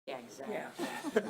Yeah, Yeah. exactly.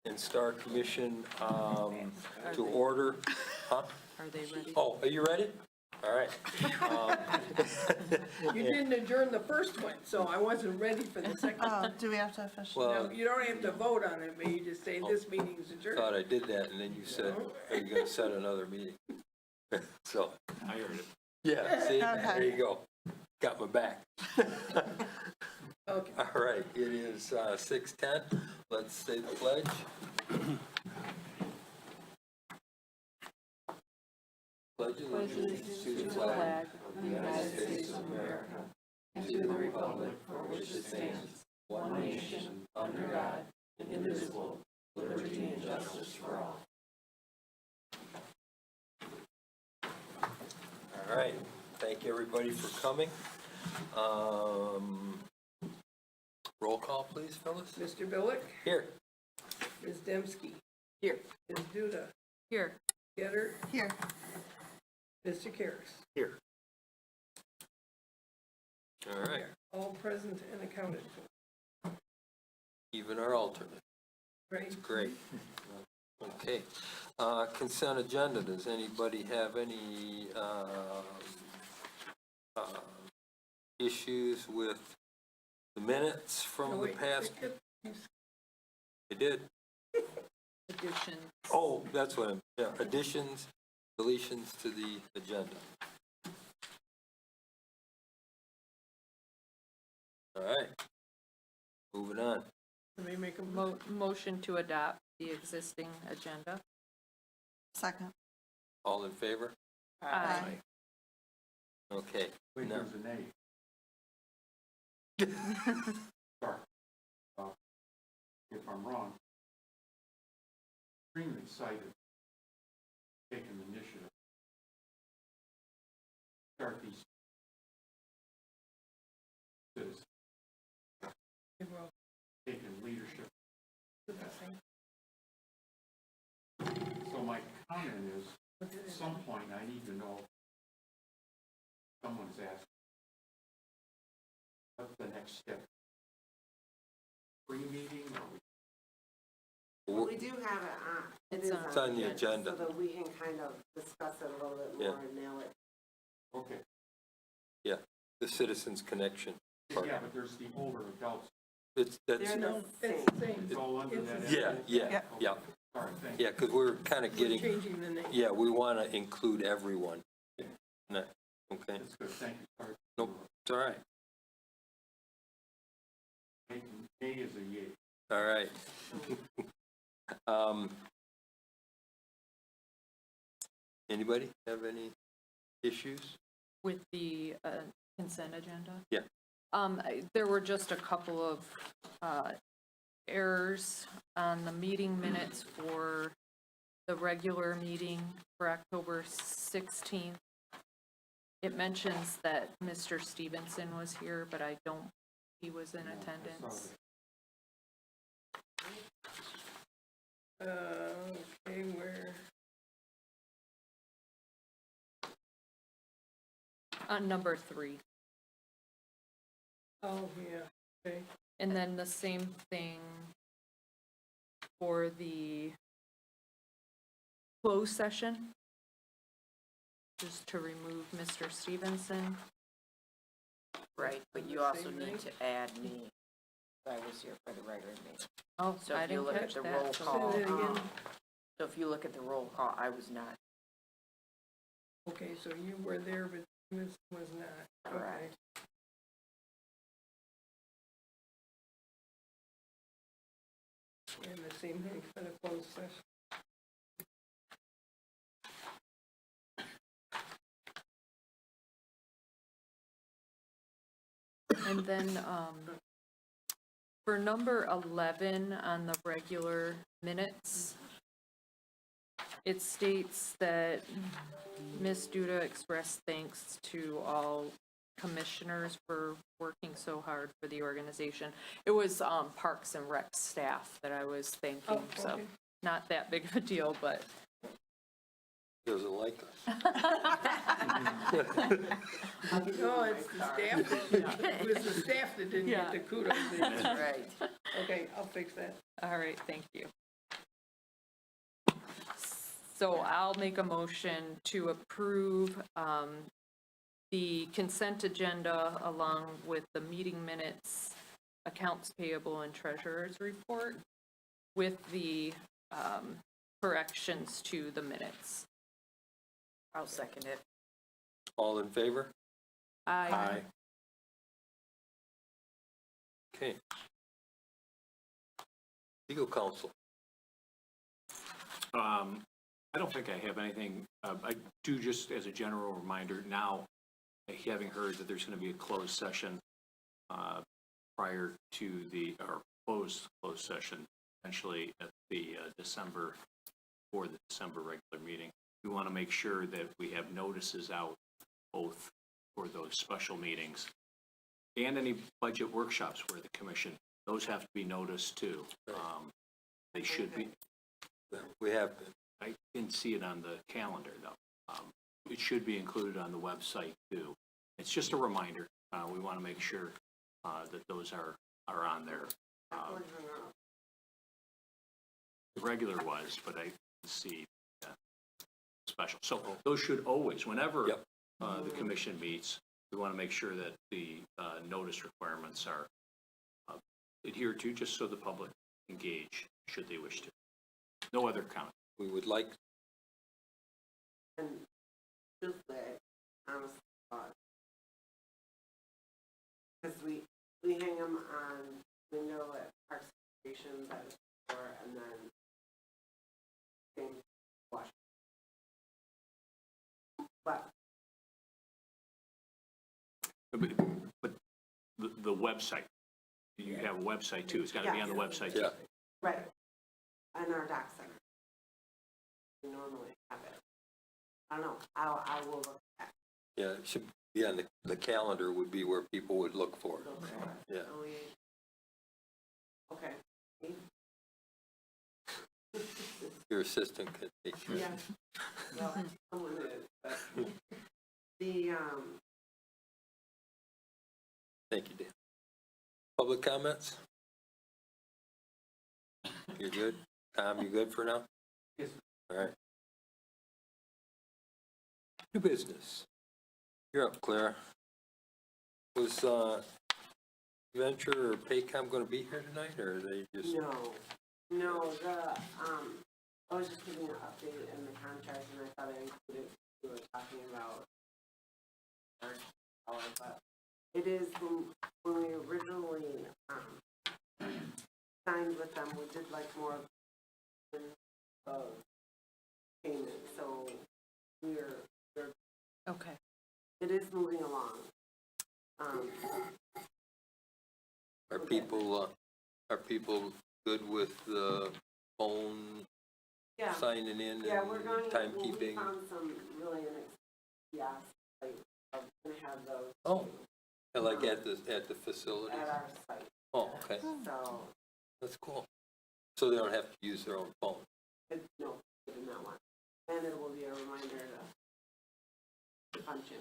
and Star Commission to order. Huh? Are they ready? Oh, are you ready? All right. You didn't adjourn the first one, so I wasn't ready for the second. Oh, do we have to officially? Well, No, you don't have to vote on it, but you just say this meeting's adjourned. thought I did that, and then you said, are you going to set another meeting? So, I heard it. yeah, see, Okay. there you go. Got my back. Okay. All right, it is 6:10. Let's say the pledge. Pledge allegiance to the flag of the United States of America and to the republic for which it stands, one nation, under God, indivisible, liberty and justice for all. All right, thank you everybody for coming. Roll call, please, Phyllis. Mr. Billick, Here. Ms. Dembski, Here. Ms. Duda, Here. Getter, Here. Mr. Karas. Here. All right, All present and accounted for. even our alternate. Right? Great. Okay. Consent agenda, does anybody have any issues with the minutes from the past? They did. Addition. Oh, that's what I'm, yeah, additions, deletions to the agenda. All right. Moving on. Let me make a Motion to adopt the existing agenda. Second. All in favor? Aye. Okay. Wait, Now- there's an A. Sorry. If I'm wrong, extremely excited, taking the initiative. Start these citizens taking leadership. So my comment is, at some point, I need to know, someone's asking, what's the next step? Pre-meeting, or Well, we do have it on. It's is on- It's on the agenda. So that we can kind of discuss it a little bit Yeah. more and nail it. okay, The Citizens Connection. part. yeah, but there's the older adults, It's, that's, They're No, the it's same. the same. it's all under that. yeah, yeah, Yep. yeah, All right, thank you. yeah, because we're kind of We're getting, changing the name. yeah, we want to include everyone. No, okay, That's good, thank you. Sorry. nope, it's all right, A is a yay. all right. Anybody have any issues? With the consent agenda? Yeah. There were just a couple of errors on the meeting minutes for the regular meeting for October 16th. It mentions that Mr. Stevenson was here, but I don't, he was in attendance. Okay, where, Number 3. oh, yeah, okay. And then the same thing for the closed session, just to remove Mr. Stevenson. Right, but you also need to add me. I was here for the regular meeting. Oh, So I if you didn't look at catch the that. roll so- call, Say that again. So if you look at the roll call, I was not Okay, so you were there, but this was not. Okay. correct. And the same thing for the closed session. And then, for number 11 on the regular minutes, it states that Ms. Duda expressed thanks to all commissioners for working so hard for the organization. It was, Parks and Rec staff that I was thanking, Oh, so okay. not that big of a deal, but Doesn't like us. No, it's the staff. It was the staff that didn't get the kudos. Right. Okay, I'll fix that. all right, thank you. So I'll make a motion to approve the consent agenda along with the meeting minutes, accounts payable, and treasurer's report with the corrections to the minutes. I'll second it. All in favor? Aye. Okay. Legal counsel. I don't think I have anything. I do, just as a general reminder, now, having heard that there's going to be a closed session prior to the, or closed session, essentially at the December regular meeting, we want to make sure that we have notices out both for those special meetings and any budget workshops where the commission, those have to be noticed too. They should be. We have, I didn't see it on the calendar, though. It should be included on the website, too. It's just a reminder. We want to make sure that those are on there. The regular was, but I didn't see special. So those should always, whenever Yep. The commission meets, we want to make sure that the notice requirements are adhered to, just so the public engage, should they wish to. No other comment. we would like, And truthfully, I honestly thought, because we hang them on window at Parks and Recreation by the store, and then wash. But But the website, you have a website too. It's got to be on the website too. yeah, right, in our dock center, we normally have it. I don't know. I will look at. yeah, it should be on the calendar would be where people would look for it. Look for it. Yeah. Oh, yeah. Okay. Your assistant could take care of it. Yeah. Well, someone is, but the, Thank you, Dan. Public comments? You're good? Tom, you good for now? Yes. All right. New business. You're up, Clara. Was Venture or Paycom going to be here tonight, or are they just? no, I was just giving an update in the contract, and I thought I included, we were talking about, but it is, when we originally, signed with them, we did like more of payment, so we're, Okay. it is moving along. Are people good with the phone Yeah. signing in Yeah, we're going, and we timekeeping? found some really like, I'm gonna have those. Oh, like at the facility? At our site, Oh, okay, so, that's cool. So they don't have to use their own phone? no, I did not want, and it will be a reminder to punch in.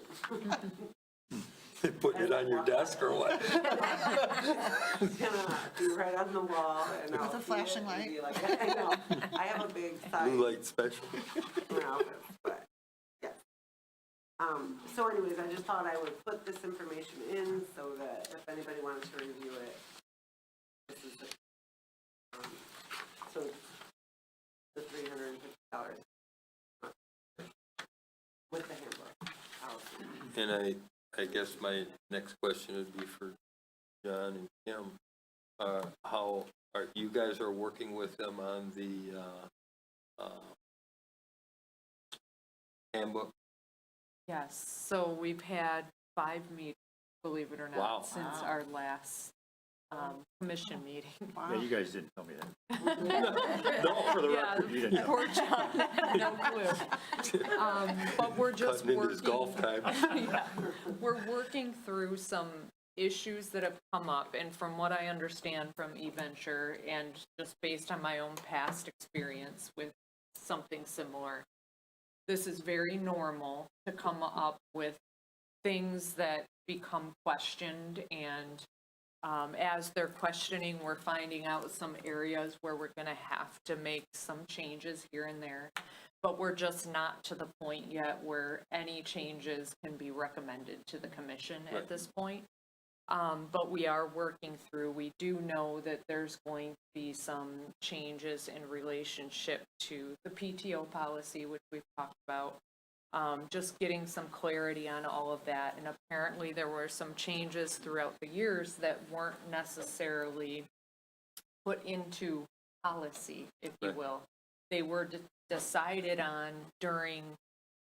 Putting it on your desk or what? It's gonna be right on the wall, and I'll With a see flashing it and light? be like, I know, I have a big sign. Blue light special? in my office, but, yes. So anyways, I just thought I would put this information in so that if anybody wanted to review it, this is the, so the $350 with the handbook. And I guess my next question would be for John and Kim. How are you guys are working with them on the handbook? Yes, so we've had 5 meetings, believe it or not, Wow. since our last commission meeting. Yeah, you guys didn't tell me that. No, For the Yeah, record, you didn't tell poor John had no clue. But we're just cutting into his working, golf time. yeah, we're working through some issues that have come up, and from what I understand from eVenture, and just based on my own past experience with something similar, this is very normal to come up with things that become questioned, and as they're questioning, we're finding out some areas where we're going to have to make some changes here and there. but we're just not to the point yet where any changes can be recommended to the commission Right. at this point. But we are working through, we do know that there's going to be some changes in relationship to the PTO policy, which we've talked about. Just getting some clarity on all of that, and apparently there were some changes throughout the years that weren't necessarily put into policy, if you Right. will. They were decided on during,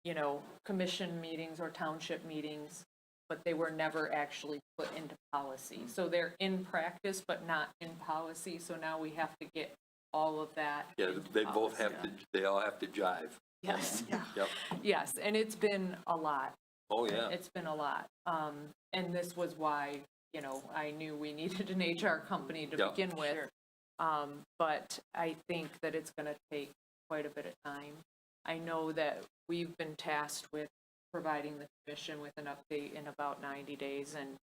you know, commission meetings or township meetings, but they were never actually put into policy. So they're in practice, but not in policy, so now we have to get all of that. Yeah, into they both policy. have to, they all have to jive. Yes, Yep. yes, and it's been a lot. Oh, yeah. It's been a lot. And this was why, you know, I knew we needed an HR company to Yeah. begin with. But I think that it's gonna take quite a bit of time. I know that we've been tasked with providing the commission with an update in about 90 days, and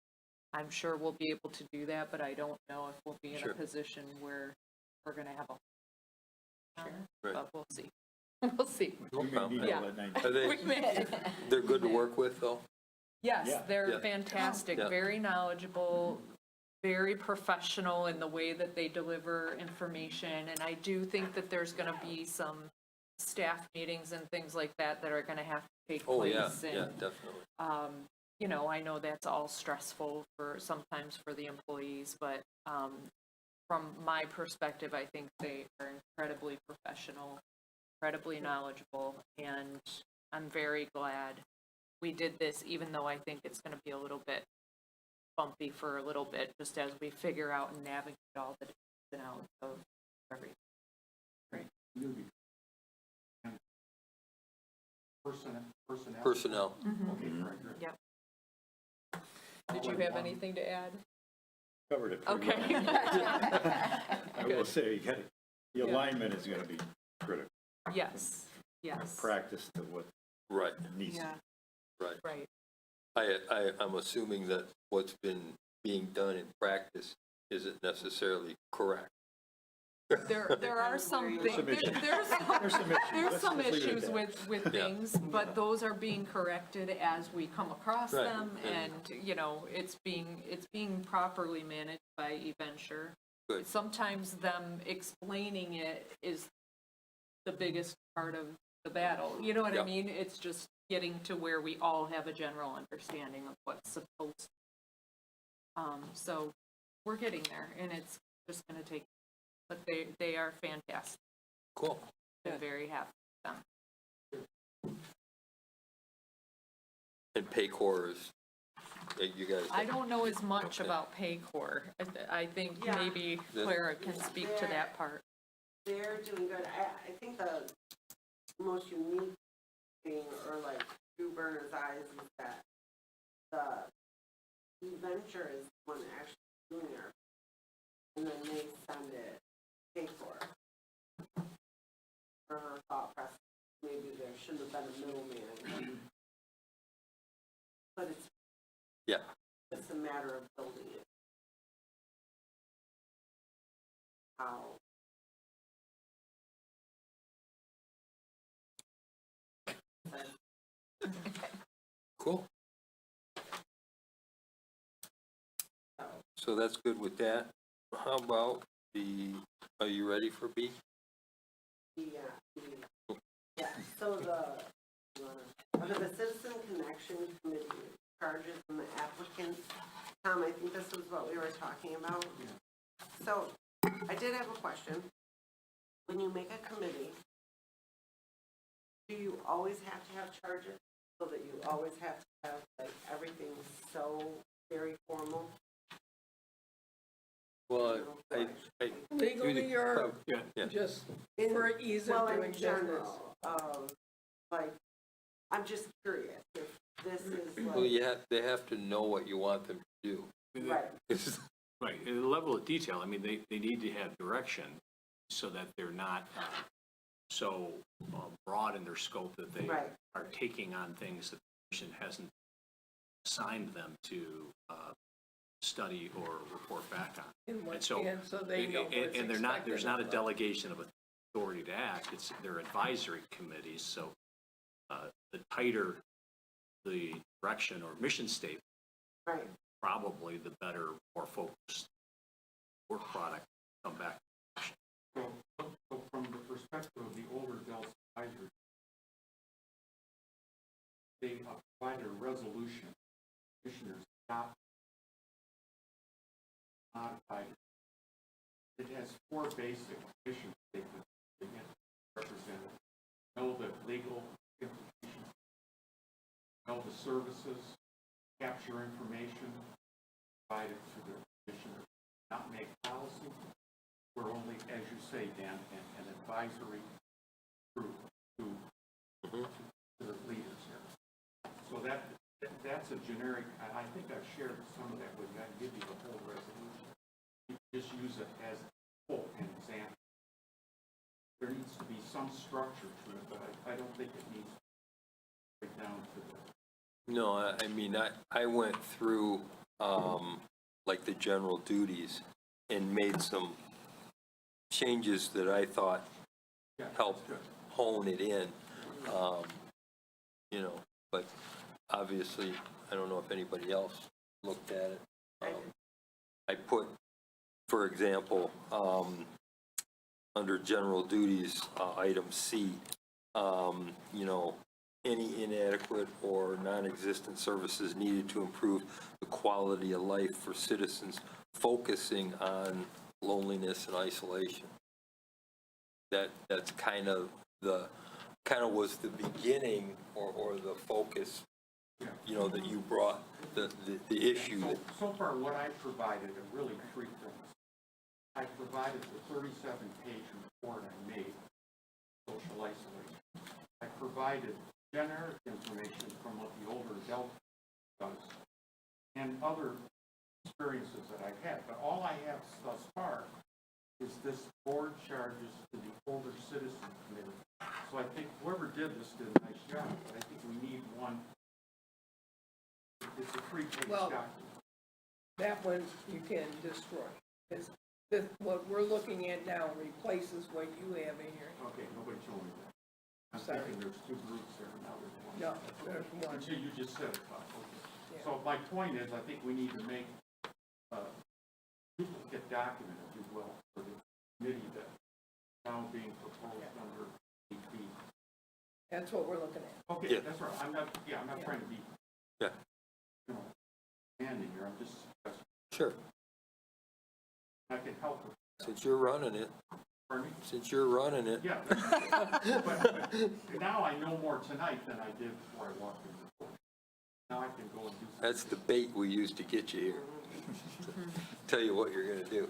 I'm sure we'll be able to do that, but I don't know if we'll be in Sure. a position where we're gonna have a Right. but we'll see. We'll see. No problem. Yeah. Are they, We may- they're good to work with, though? Yes, Yeah. they're Yeah. fantastic, Yeah. very knowledgeable, very professional in the way that they deliver information. And I do think that there's gonna be some staff meetings and things like that that are gonna have to take Oh, yeah, place. yeah, And, definitely. you know, I know that's all stressful sometimes for the employees, but, from my perspective, I think they are incredibly professional, incredibly knowledgeable, and I'm very glad we did this, even though I think it's gonna be a little bit bumpy for a little bit, just as we figure out and navigate all the ins and outs of everything. Personnel. Personnel. Okay, very good. Yep. Did you have anything to add? Covered it pretty Okay. well. I will Good. say, you gotta, the alignment is gonna be critical. Yes, yes, Practice to what Right, needs to Yeah. right. I'm assuming that what's been being done in practice isn't necessarily correct. There are some things, Some issues. there's There's some issues. There's Let's some just leave it at issues that. with Yeah. things, but those are being corrected as we come across Right, them, and- and, you know, it's being properly managed by eVenture. Good. Sometimes them explaining it is the biggest part of the battle, you know what I Yeah. mean? It's just getting to where we all have a general understanding of what's supposed to. So, we're getting there, and it's just gonna take, but they are fantastic. Cool. I'm very happy with them. And Paycor is, you guys. I don't know as much Okay. about Paycor. I think Yeah. maybe The- Clara can speak to that part. They're doing good. I think the most unique thing, or like through Bernard's eyes, is that the venture is the one actually doing it, and then they send it pay for it. For her thought process, maybe there shouldn't have been a middleman. But it's Yeah, just a matter of building it. How? cool. So that's good with that. How about are you ready for B? Yeah, so the Citizen Connection Committee charges and the applicants, Tom, I think this was what we were talking about. So, I did have a question. When you make a committee, do you always have to have charges? So that you always have to have, like, everything so very formal? Well, I. Legally or Yeah. just In- for ease Well, of in doing business? general, like, I'm just curious if this is Well, like, they have to know what you want them to do. right, Right, and the level of detail, I mean, they need to have direction so that they're not so broad in their scope that they Right. are taking on things that the commission hasn't assigned them to study or report back on. And what- And so, and so they know what's and they're not, there's not a expected of them. delegation of authority to act. It's their advisory committees, so the tighter the direction or mission statement, Right. probably the better, more focused work product come back. So from the perspective of the older Dells advisory, they provided a resolution, commissioners adopt modified. It has 4 basic mission statements that represent it. Know the legal implications, know the services, capture information, provide it to the commissioners, not make policy. We're only, as you say, Dan, an advisory group to the leaders here. So that's a generic, I think I've shared some of that with you. I can give you the whole resolution. You can just use it as an example. There needs to be some structure to it, but I don't think it needs to break down to the. No, I mean, I went through, like the general duties and made some changes that I thought helped hone it in, you know, but obviously, I don't know if anybody else looked at it. I put, for example, under general duties, item C, you know, any inadequate or non-existent services needed to improve the quality of life for citizens, focusing on loneliness and isolation. That's kind of was the beginning or the focus, you know, that you brought the issue. So far, what I provided are really 3 things. I provided the 37-page report I made, social isolation. I provided generic information from what the older adult does and other experiences that I've had. But all I have thus far is this board charges to the older citizen committee. So I think whoever did this did a nice job, but I think we need one. It's a 3-page Well, document. That one you can destroy. Because what we're looking at now replaces what you have in here. Okay, nobody told me that. I'm Sorry. thinking there's 2 groups there, now there's one. No, there's one. Until you just said it, Bob. Okay. Yeah. So my point is, I think we need to make duplicate document, if you will, for the committee that now being proposed under 8B. That's what we're looking at. Okay, Yeah. that's right. I'm not trying to be, Yeah, you know, standing here. I'm just suggesting sure. I can help with. Since you're running it, Yeah, but now I know more tonight than I did before I walked in the door. Now I can go and do something. that's the bait we used to get you here. Tell you what you're gonna do,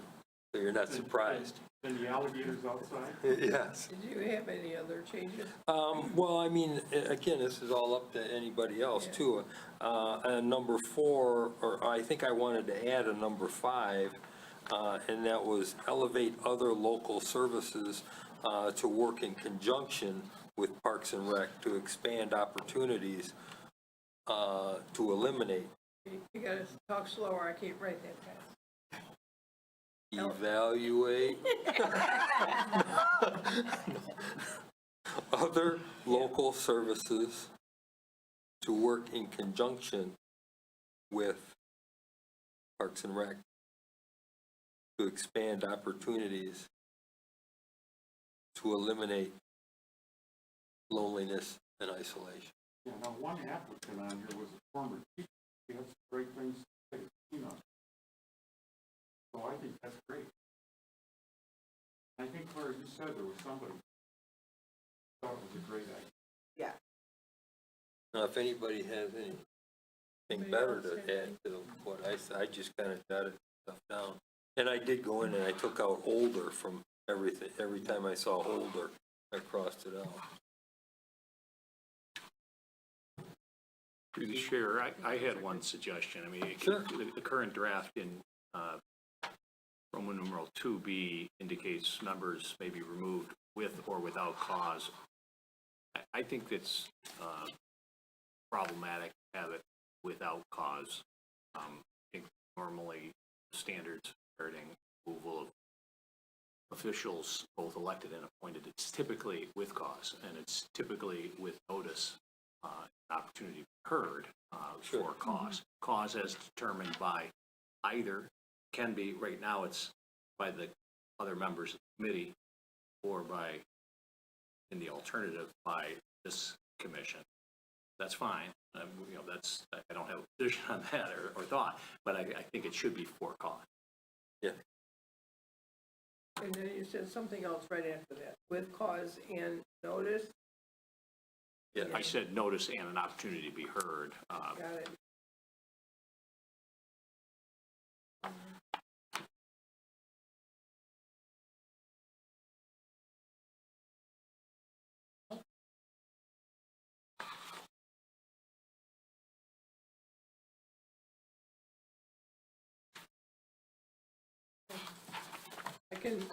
so you're not surprised. And the alligators outside? Yes. Did you have any other changes? Well, I mean, again, this is all up to anybody else too. And number 4, or I think I wanted to add a number 5, and that was elevate other local services to work in conjunction with Parks and Rec to expand opportunities to eliminate, You gotta talk slower, I can't write that fast. evaluate other local services to work in conjunction with Parks and Rec to expand opportunities to eliminate loneliness and isolation. Yeah, now one applicant on here was a former teacher. He has great things to say, you know. So I think that's great. I think, Claire, you said there was somebody who thought it was a great idea. Yeah. Now, if anybody has anything better to add to what I said, I just kind of jotted stuff down. And I did go in and I took out older from everything. Every time I saw older, I crossed it out. Through the chair, I had one suggestion. I mean, Sure. the current draft in Roman numeral 2B indicates members may be removed with or without cause. I think it's problematic to have it without cause. I think normally standards regarding removal of officials, both elected and appointed, it's typically with cause, and it's typically with notice, opportunity heard for cause. Cause as determined by either, can be, right now it's by the other members of the committee, or by, in the alternative, by this commission. That's fine. You know, that's, I don't have a position on that or thought, but I think it should be for cause. Yeah. And then you said something else right after that, with cause and notice. Yeah. I said notice and an opportunity to be heard. Got it.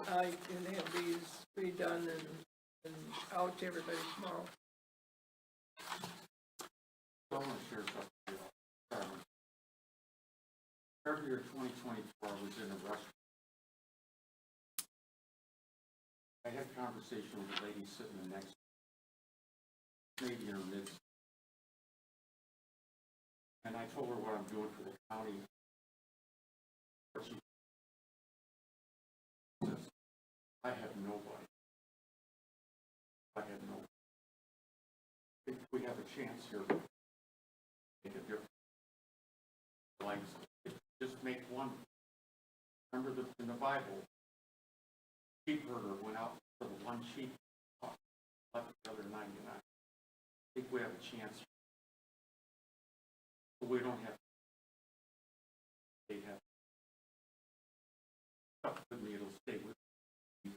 I can have these redone and out to everybody tomorrow. I want to share something with you. February 2024, I was in a restaurant. I had a conversation with a lady sitting next to me, maybe in her mid. And I told her what I'm doing for the county. But she says, I have nobody. I have nobody. I think we have a chance here to make a difference. Like, just make one. Remember in the Bible, sheep herder went out for the one sheep, left the other 99. I think we have a chance. But we don't have. They have. Stuck with me, it'll stay with me.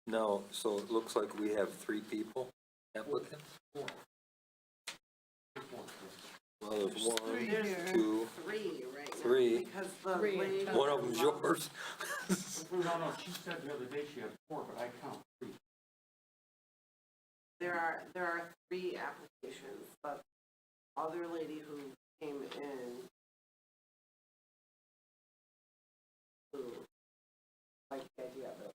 No, so it looks like we have 3 people applicants. Four. Well, there's 1, There's 2, 3 right now. 3. Because the Three. lady. One of them's yours. No, she said the other day she had 4, but I count 3. There are 3 applications, but other lady who came in who liked the idea of it.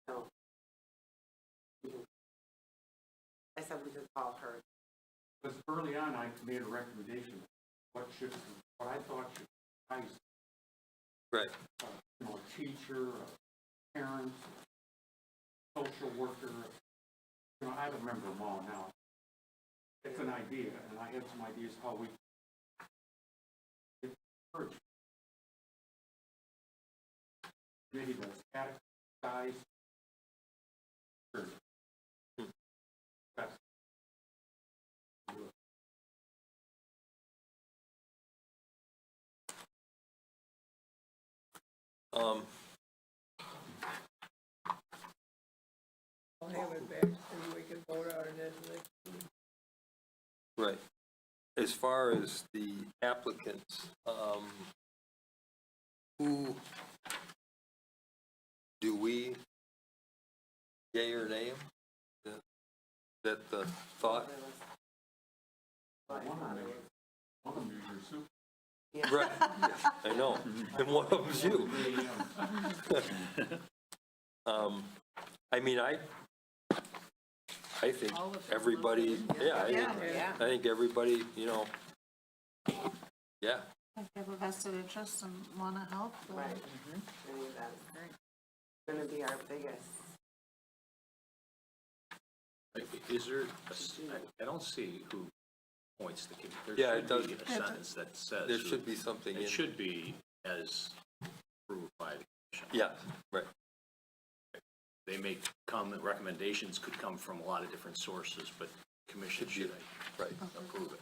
No. I said we could call her. Because early on, I made a recommendation, what I thought should be nice. Right. You know, a teacher, a parent, a social worker, you know, I don't remember them all now. It's an idea, and I had some ideas how we encourage. Maybe the static guys. Sure. Best. I'll have it back and we can vote on it next week. Right. As far as the applicants, who do we yay or nay 'em? That the thought? One of them is your soup. Right. I know. And one of them's you. I mean, I think everybody, I think everybody, you know, yeah. If they have a vested interest and want to help. Right. I mean, that's gonna be our biggest. Is there, I don't see who points the committee. Yeah, There it does. should be a sentence that says. There who- should be something in. It should be as approved by the commission. Yeah, right. They may come, recommendations could come from a lot of different sources, but commission should Right. approve it.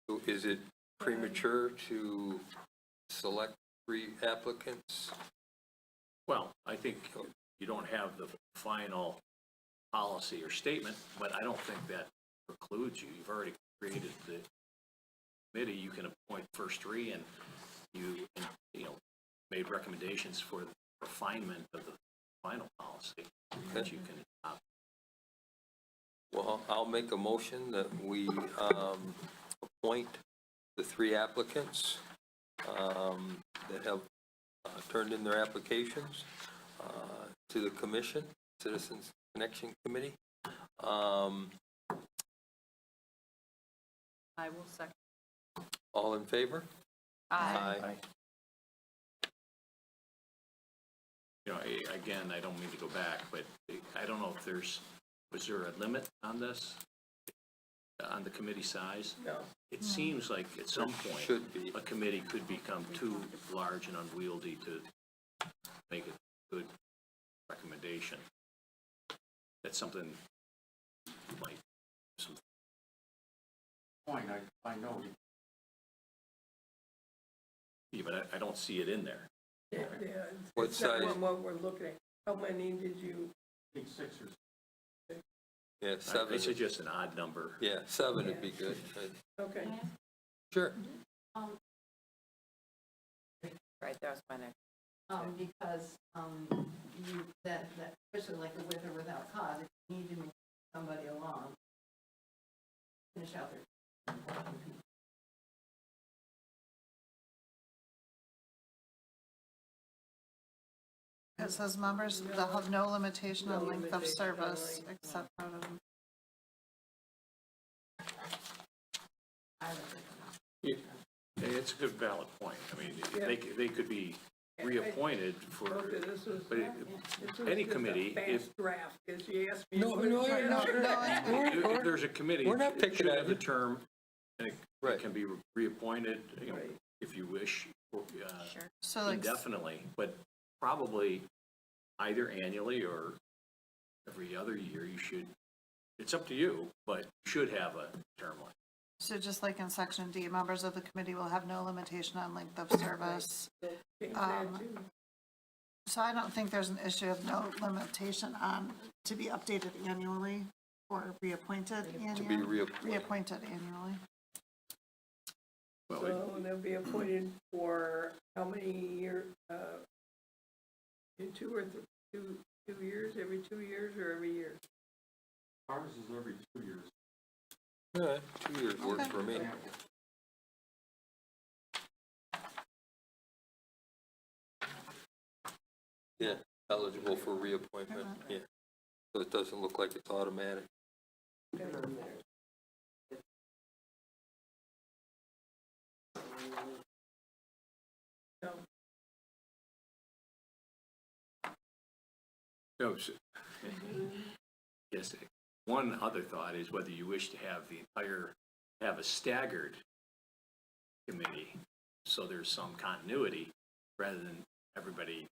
So is it premature to select 3 applicants? Well, I think you don't have the final policy or statement, but I don't think that precludes you. You've already created the committee. You can appoint first 3 and you know, made recommendations for the refinement of the final policy that you can adopt. Well, I'll make a motion that we appoint the 3 applicants that have turned in their applications to the commission, Citizens Connection Committee. I will second. All in favor? Aye. You know, again, I don't mean to go back, but I don't know if was there a limit on this? On the committee size? No. It seems like at some point, Should be. a committee could become too large and unwieldy to make a good recommendation. That's something like, Point, I know, yeah, but I don't see it in there. Yeah, What it's not size? what we're looking at. How many did you, I think 6 or Yeah, 7. I suggest an odd number. Yeah, 7 would be good. okay. Sure. Right, that was my next. Because, you, that, especially like with or without cause, if you need to move somebody along, finish out their. It says members that have no limitation on length of service except for the. It's a good valid point. I mean, Yeah. they could be reappointed for, Okay, this was, but this was any just a committee, fast if- draft, because you asked me. No, to put it no, right no, up. no. if there's a committee, We're not it picking should on have you. a term, and it Right. can be reappointed, you know, Right. if you wish, Sure. So like, indefinitely, but probably either annually or every other year, you should, it's up to you, but you should have a term limit. so just like in section D, members of the committee will have no limitation on length of service. So change that Um, too. So I don't think there's an issue of no limitation on to be updated annually or reappointed annually. To be reappointed. Reappointed annually. Well, So they'll be appointed for how many years, in 2 or 2 years, every 2 years or every year? ours is every 2 years. All right, 2 years works for me. Yeah, eligible for reappointment, yeah. So it doesn't look like it's automatic. And on there. No. no, yes, one other thought is whether you wish to have a staggered committee, so there's some continuity, rather than everybody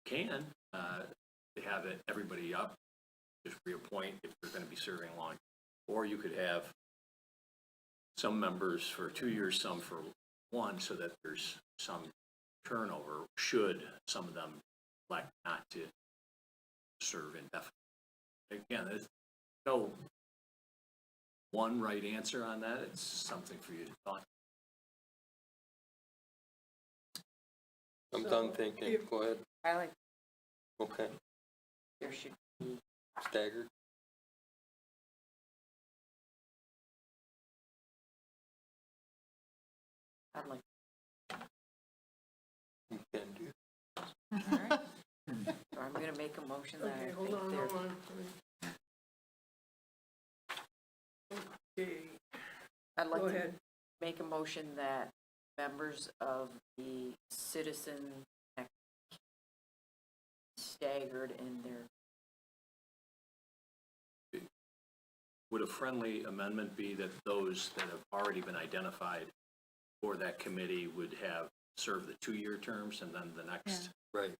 can, to have everybody up, just reappoint if they're gonna be serving long. Or you could have some members for 2 years, some for 1, so that there's some turnover, should some of them elect not to serve indefinitely. Again, there's no one right answer on that, it's something for you to thought. I'm So, done thinking, if- go ahead. I like, Okay, there should be, staggered. I'd like, You can do. all right. So I'm gonna make a motion that Okay, I hold think on, there, hold on. Okay, I'd like go to ahead. make a motion that members of the citizen staggered in their, Would a friendly amendment be that those that have already been identified for that committee would have served the 2-year terms, and then the next, Right,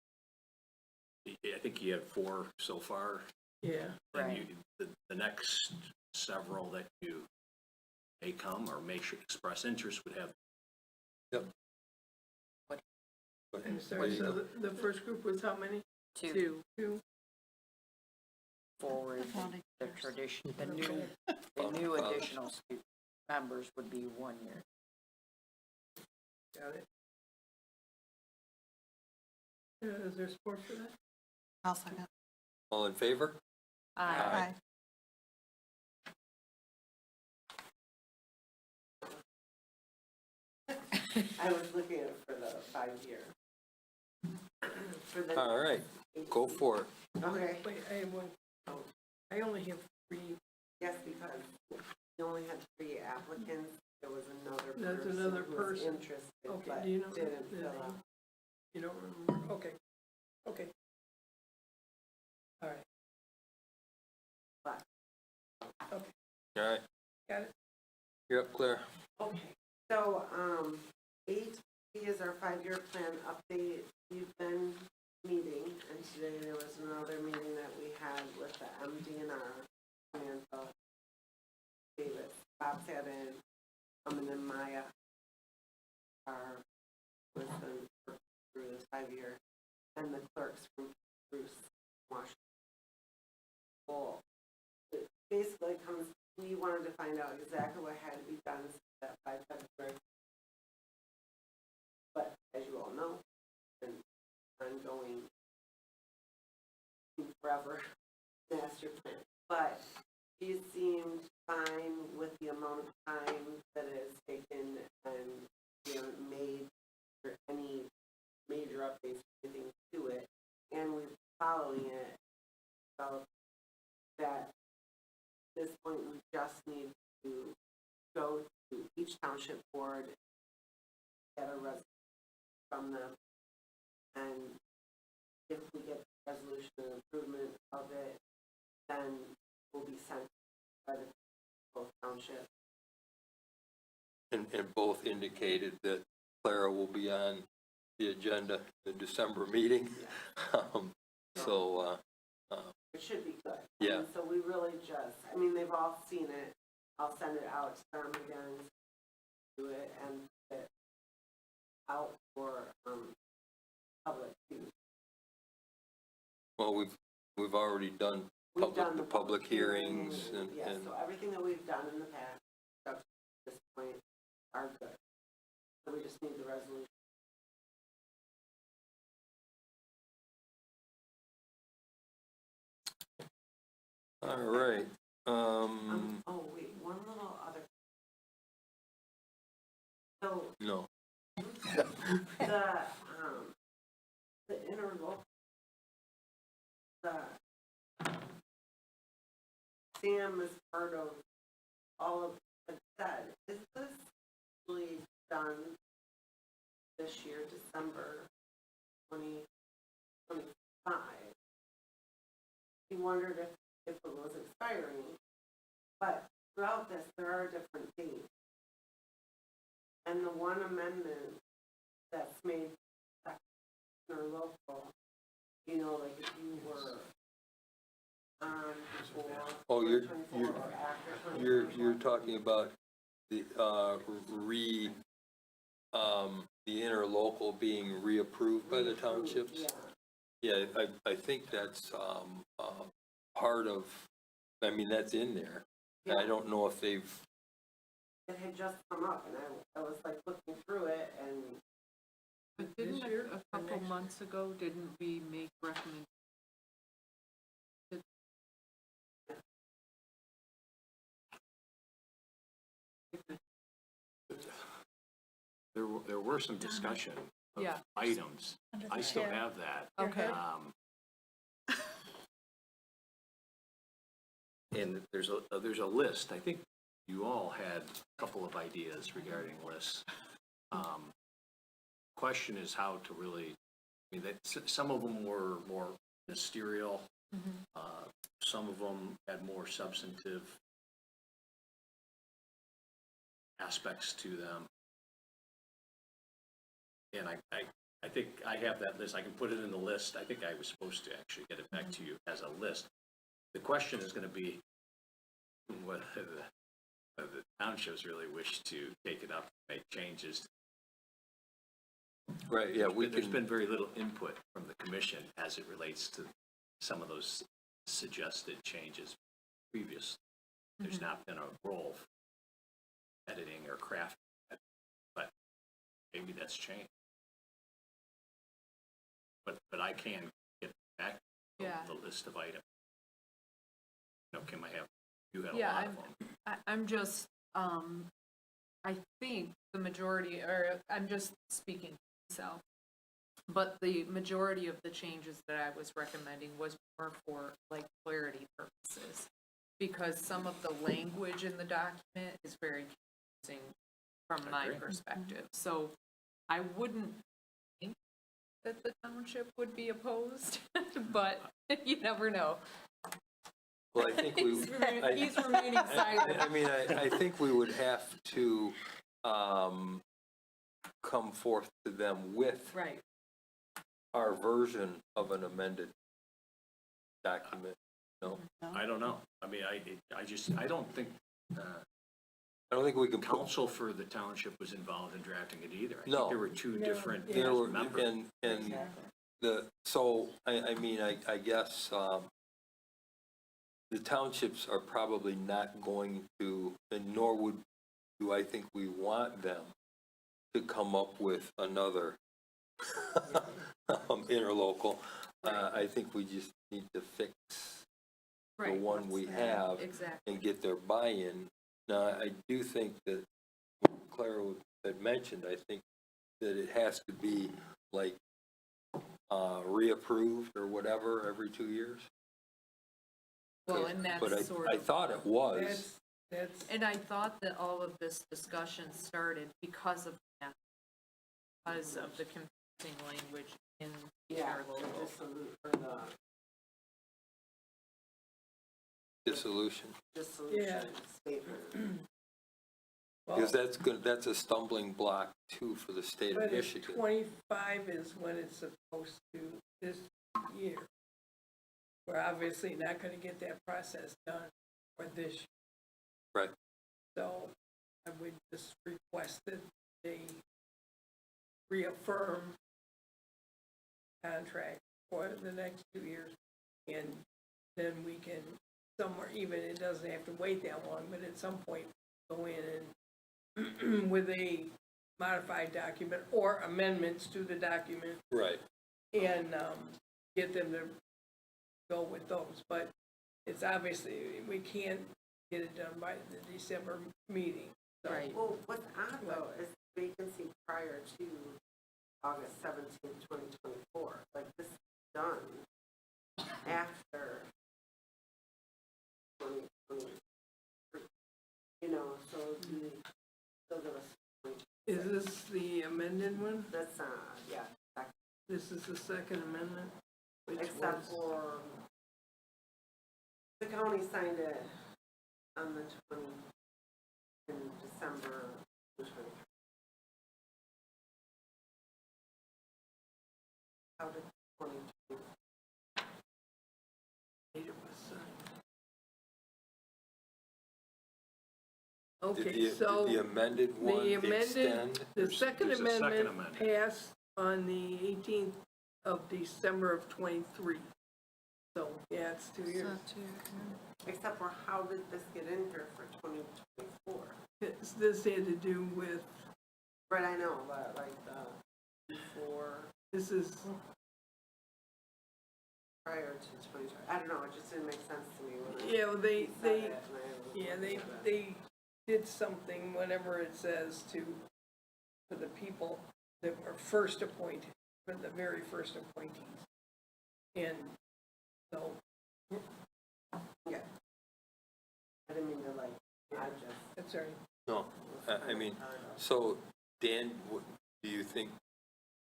I think you have 4 so far, Yeah, and Right. the next several that you may come or may express interest would have. yep. What- I'm What sorry, do you so know? the first group was how many? to Two? forward the tradition, the new additional members would be 1 year. Got it. Is there support for that? I'll second. All in favor? Aye. Aye. I was looking at it for the 5-year. For the. All right, go for it. Okay, Wait, I have one, I only have 3, yes, because you only had 3 applicants. There was another That's person another who was person. interested, Okay, but do you know didn't the fill name? out. you don't remember, okay, okay. All right, All right, got it? you're up, Claire. Okay, so, 8 is our 5-year plan update. We've been meeting, and today there was another meeting that we had with the MDNR, Samantha Davis, Bob sat in, and then Maya, our, was through this 5-year, and the clerks from Bruce, Washington. Well, it basically comes, we wanted to find out exactly what had to be done since that 5 February. But as you all know, an ongoing forever master plan. But he seemed fine with the amount of time that it has taken, and we haven't made any major updates or anything to it, and we're following it. So that at this point, we just need to go to each township board, get a resolution from them, and if we get the resolution and improvement of it, then will be sent by the both townships. And both indicated that Clara will be on the agenda, the December meeting. So, It should be good. Yeah. And so we really just, I mean, they've all seen it. I'll send it out to them again, do it, and put it out for public use. well, we've already done We've done the public hearings and, yes, so everything that we've done in the past up to this point are good. So we just need the resolution. all right. Oh, wait, one little other. So No, the interlocal, Sam is part of all of it said. Is this really done this year, December 2025? He wondered if it was expiring, but throughout this, there are different dates. And the one amendment that's made or local, you know, like if you were on before Oh, you're 2024 or after you're 2024. talking about the the interlocal being reapproved by the townships? Yeah. Yeah, I think that's part of, I mean, that's in there. Yeah. I don't know if they've, It had just come up, and I was like looking through it, and But didn't This year a or couple next? months ago, didn't we make recommendations? There were some discussion of Yeah. items. I still have that. Okay. And there's a list. I think you all had a couple of ideas regarding lists. Question is how to really, I mean, some of them were more ministerial. Some of them had more substantive aspects to them. And I think I have that list. I can put it in the list. I think I was supposed to actually get it back to you as a list. The question is going to be whether the townships really wish to take it up, make changes. right, yeah, we There's can, been very little input from the commission as it relates to some of those suggested changes previous. There's not been a role for editing or crafting, but maybe that's changed. But I can get back to Yeah. the list of items. You know, Kim, you had a Yeah, lot of them. I'm just, I think the majority, or I'm just speaking for myself, but the majority of the changes that I was recommending was more for like clarity purposes. Because some of the language in the document is very confusing from my perspective. So I wouldn't think that the township would be opposed, but you never know. Well, I think we, He's remaining silent. I mean, I think we would have to come forth to them with Right. our version of an amended document, no? I don't know. I mean, I don't think I don't think we can put, counsel for the township was involved in drafting it either. I No. think there were two No, different there were, members. and so, I mean, I guess, the townships are probably not going to, and nor do I think we want them to come up with another interlocal. I think we just need to fix the Right. one we have Exactly. and get their buy-in. Now, I do think that Clara had mentioned, I think that it has to be like reapproved or whatever every 2 years. Well, and But that's sort I of, thought it was. That's, and I thought that all of this discussion started because of that, because of the confusing language in Yeah, interlocal. the dissolution, or the Dissolution, dissolution statement. well, because that's a stumbling block too for the state of but it's Michigan. 25 is when it's supposed to, this year. We're obviously not gonna get that process done for this year. Right. So I would just request that they reaffirm contract for the next 2 years. And then we can somewhere, even it doesn't have to wait that long, but at some point go in and with a modified document or amendments to the document Right. and get them to go with those. But it's obviously, we can't get it done by the December meeting. So, Right. Well, what's odd though is vacancy prior to August 17th, 2024. Like this is done after 2023. You know, so the, so there was, is this the amended one? that's, yeah, This is the second amendment? Which except was- for, the county signed it on the 20, in December 2023. How did 2020? It was signed. Did Okay, so the amended one the amended, extend? the second there's a second amendment amendment. passed on the 18th of December of '23. So, yeah, it's 2 years. Except for how did this get in here for 2024? This had to do with, Right, I know, but like the, before, this is, prior to 2020, I don't know, it just didn't make sense to me when I yeah, well, they, said it. and I yeah, looked at it. they did something, whatever it says, to, for the people that were first appointed, for the very first appointees. And so, Yeah. I didn't mean to like, I just. that's right. No, I mean, so Dan, do you think,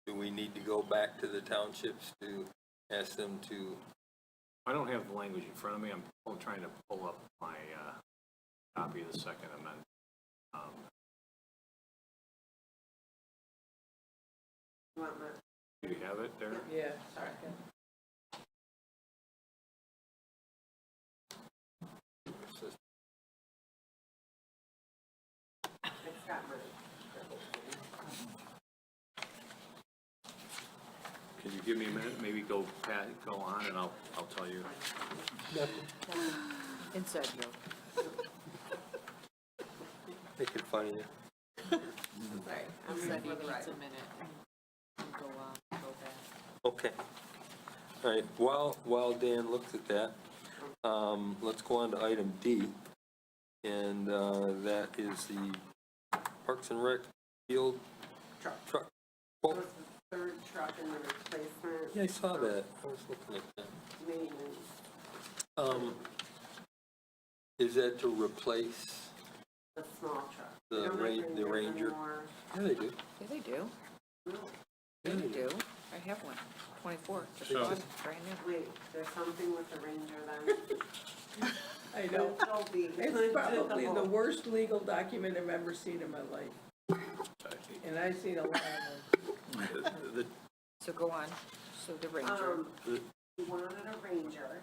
do we need to go back to the townships to ask them to? I don't have the language in front of me. I'm trying to pull up my copy of the second amendment. You want my, Do you have it there? Yeah. sorry. It's got my. Can you give me a minute? Maybe go on and I'll tell you. Inside joke. Making fun of you. Sorry, I'm Said ready he for the needs ride. a minute and go back. Okay. All right, while Dan looks at that, let's go on to item D. And that is the Parks and Rec field Truck. truck. It Well, was the third truck in the replacement. yeah, I saw that. I was looking at that. Maintenance, Is that to replace? the small truck. The They don't Ra- make the Rangers Ranger? anymore. Yeah, they do. Yeah, they do. Really? Yeah, they do. I have one. 24, just So- one, brand new. Wait, there's something with the Ranger then? I know. Don't be. It's probably the worst legal document I've ever seen in my life. And I've seen a lot of them. The- So go on. So the Ranger. You wanted a Ranger.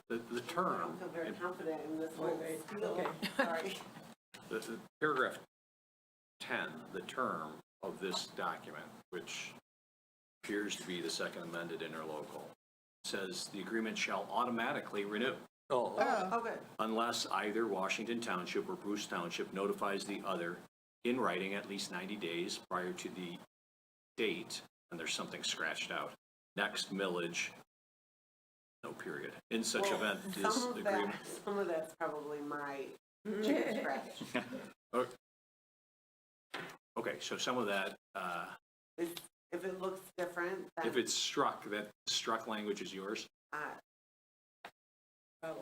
The I term, don't feel very confident in this whole Okay, spiel, okay. sorry. the paragraph 10, the term of this document, which appears to be the second amended interlocal, says the agreement shall automatically renew Oh, Oh, good. unless either Washington Township or Bruce Township notifies the other in writing at least 90 days prior to the date, and there's something scratched out, next millage, no period. In such Well, event, this some of agreement. that, some of that's probably my chicken scratch. Okay, so some of that, If it looks different, then. if it's struck, that struck language is yours? Oh.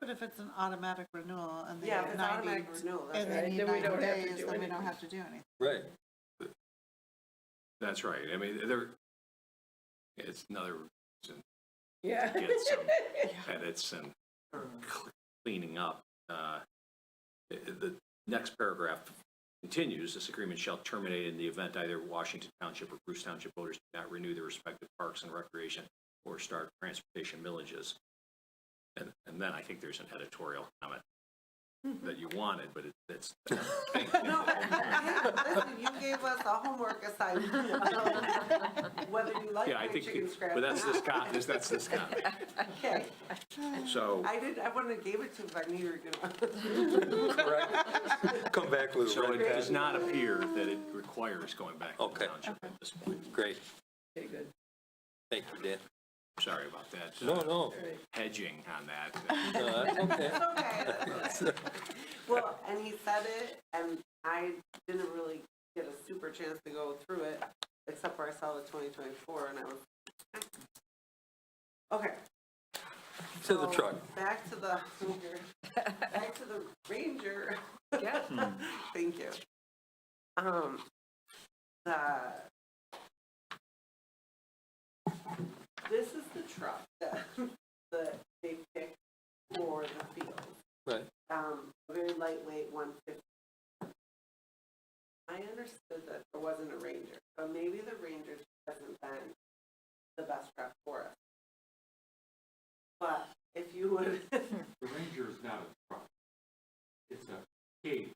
But if it's an automatic renewal and they Yeah, if get it's 90, automatic renewal, that's and they right. need Then we 90 don't have to days, do then we anything. don't have to do anything. right. That's right. I mean, it's another reason Yeah. to get some edits and cleaning up. The next paragraph continues, this agreement shall terminate in the event either Washington Township or Bruce Township voters do not renew their respective parks and recreation or start transportation millages. And then I think there's an editorial comment that you wanted, but that's. No, listen, you gave us a homework assignment. Whether you like Yeah, I my think, chicken scratch. but that's this comment, that's this comment. Okay, So, I wouldn't have gave it to you if I knew you were gonna. Correct. Come back with a so it red does pen. not appear that it requires going back to the Okay. township at this point. Great. Okay, good. Thank you, Dan. Sorry about that. No, no. All right. Hedging on that. No, that's okay. It's okay. Well, and he said it, and I didn't really get a super chance to go through it, except for I saw the 2024, and I was, okay. To the So, truck. Back to the Ranger. Yeah. Thank you. This is the truck that they picked for the field. Right. A very lightweight 150. I understood that there wasn't a Ranger, so maybe the Ranger hasn't been the best truck for us. But if you would, The Ranger is not a truck. It's a cave,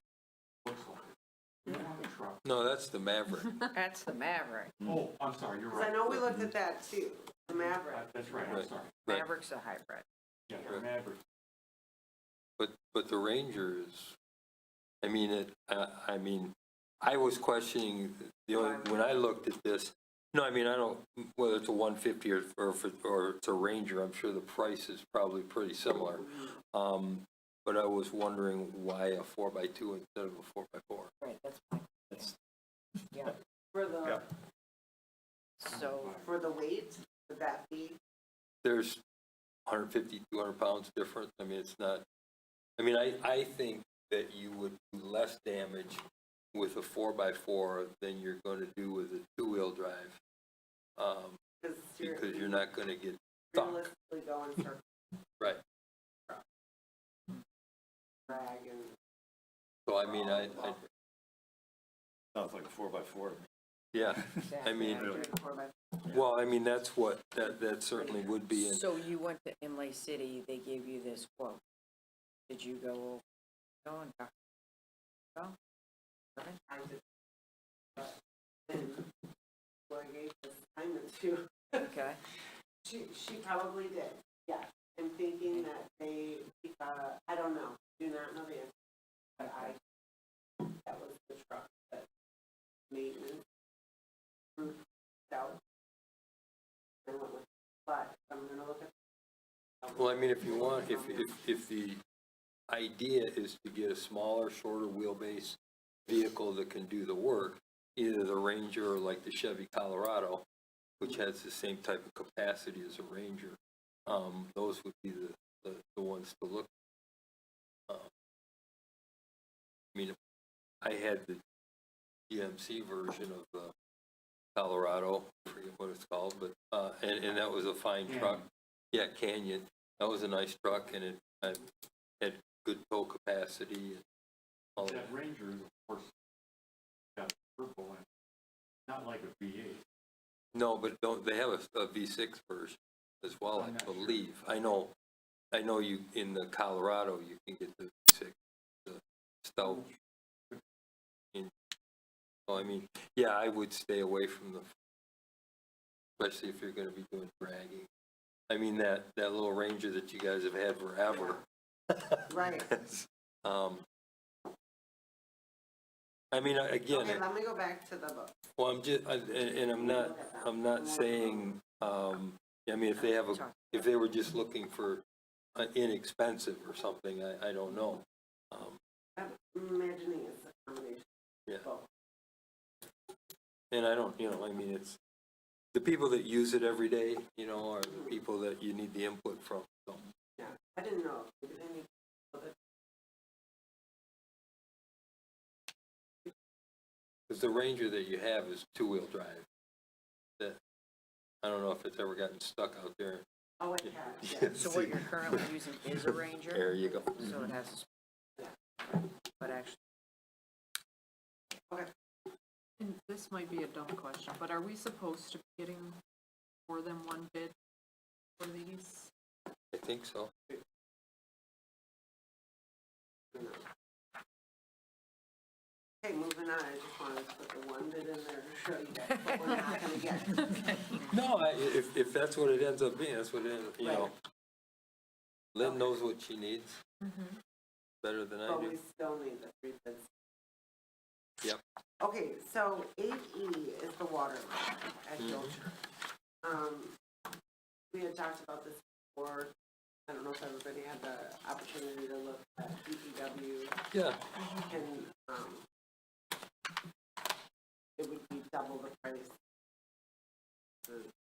looks like it. You want a truck. No, that's the Maverick. That's the Maverick. Oh, I'm sorry, you're because right. I know we looked at that too, the Maverick. That's right, I'm Right. sorry. Right. Maverick's a hybrid. Yeah, the Maverick. But the Ranger is, I mean, I was questioning, when I looked at this, no, I mean, I don't, whether it's a 150 or it's a Ranger, I'm sure the price is probably pretty similar. But I was wondering why a 4x2 instead of a 4x4. Right, that's fine. Yeah. For the, Yeah. So, for the weight, would that be? There's 150, 200 pounds difference. I mean, it's not, I mean, I think that you would do less damage with a 4x4 than you're going to do with a two-wheel drive. Because you're not going to get stuck. Realistically going circle. Right. Drag and. So, I mean, I Sounds like a 4x4. yeah, I mean, well, I mean, that's what, that certainly would be. so you went to Inlay City, they gave you this quote. Did you go and talk? No? Okay. I just, but then, well, I gave this assignment to, Okay. she probably did, yes. I'm thinking that they, I don't know, do not know the answer, but that was the truck that maintenance group out. I went with, but I'm gonna look at. Well, I mean, if you want, if the idea is to get a smaller, shorter wheelbase vehicle that can do the work, either the Ranger or like the Chevy Colorado, which has the same type of capacity as a Ranger. Those would be the ones to look. I mean, I had the GMC version of the Colorado, I forget what it's called, but, and that was a fine truck. Yeah, Canyon. That was a nice truck, and it had good tow capacity and all that. That Ranger is, of course, got purple and not like a V8. No, but they have a V6 version as well, I'm I not sure. believe. I know you, in the Colorado, you can get the V6, the stout. So, I mean, yeah, I would stay away from especially if you're gonna be doing dragging. I mean, that little Ranger that you guys have had forever. Right. I mean, again, Okay, let me go back to the book. well, I'm not saying, I mean, if they were just looking for inexpensive or something, I don't know. I'm imagining it's a combination Yeah. of both. And I don't, I mean, it's, the people that use it every day, are the people that you need the input from, so. Yeah, I didn't know. Maybe they need other. Because the Ranger that you have is two-wheel drive. That, I don't know if it's ever gotten stuck out there. Oh, it has, yeah. So what you're currently using is a Ranger? There you go. So it has, but actually, And this might be a dumb question, but are we supposed to be getting more than one bid for these? I think so. Okay, moving on, I just wanted to put the one bit in there to show you guys what we're not gonna get. No, if that's what it ends up being, that's what it ends up, Right. Lynn knows what she needs better than I But we do. still need the 3 bids. Yep. Okay, so 8E is the water line at Gilcher. We had talked about this before. I don't know if everybody had the opportunity to look at DPW Yeah, and, it would be double the price.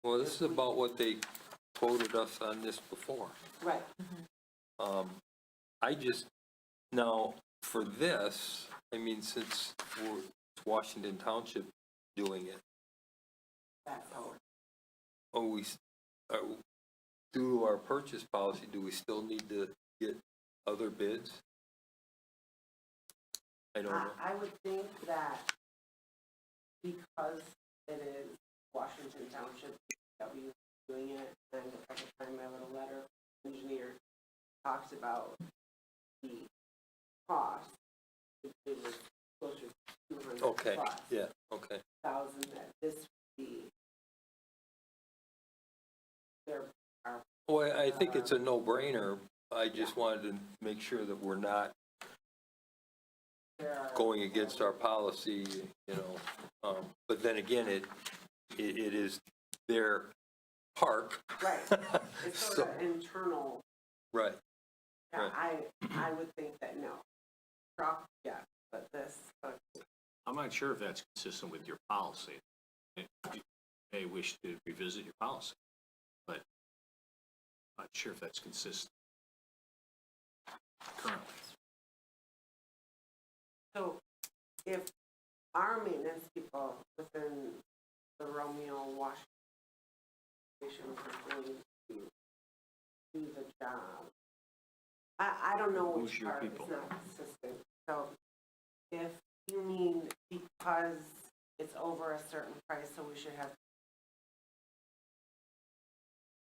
well, this is about what they quoted us on this before. Right, I just, now, for this, I mean, since it's Washington Township doing it, that's how, through our purchase policy, do we still need to get other bids? I don't know. I would think that because it is Washington Township, DPW doing it, and every time I wrote a letter, engineer talked about the cost, it was closer to 200 Okay, plus yeah, okay. thousand, that this would be. There are, Well, I think it's a no-brainer. I just wanted to make sure that we're not there are. going against our policy, but then again, it is their park. Right, it's sort So- of internal. Right, Yeah, Right. I would think that no. Truck, yeah, but this, I'm not sure if that's consistent with your policy. You may wish to revisit your policy, but I'm not sure if that's consistent currently. so if our maintenance people within the Romeo Washington station are going to do the job, I don't know Who's which your part is people? not consistent. So if you mean because it's over a certain price, so we should have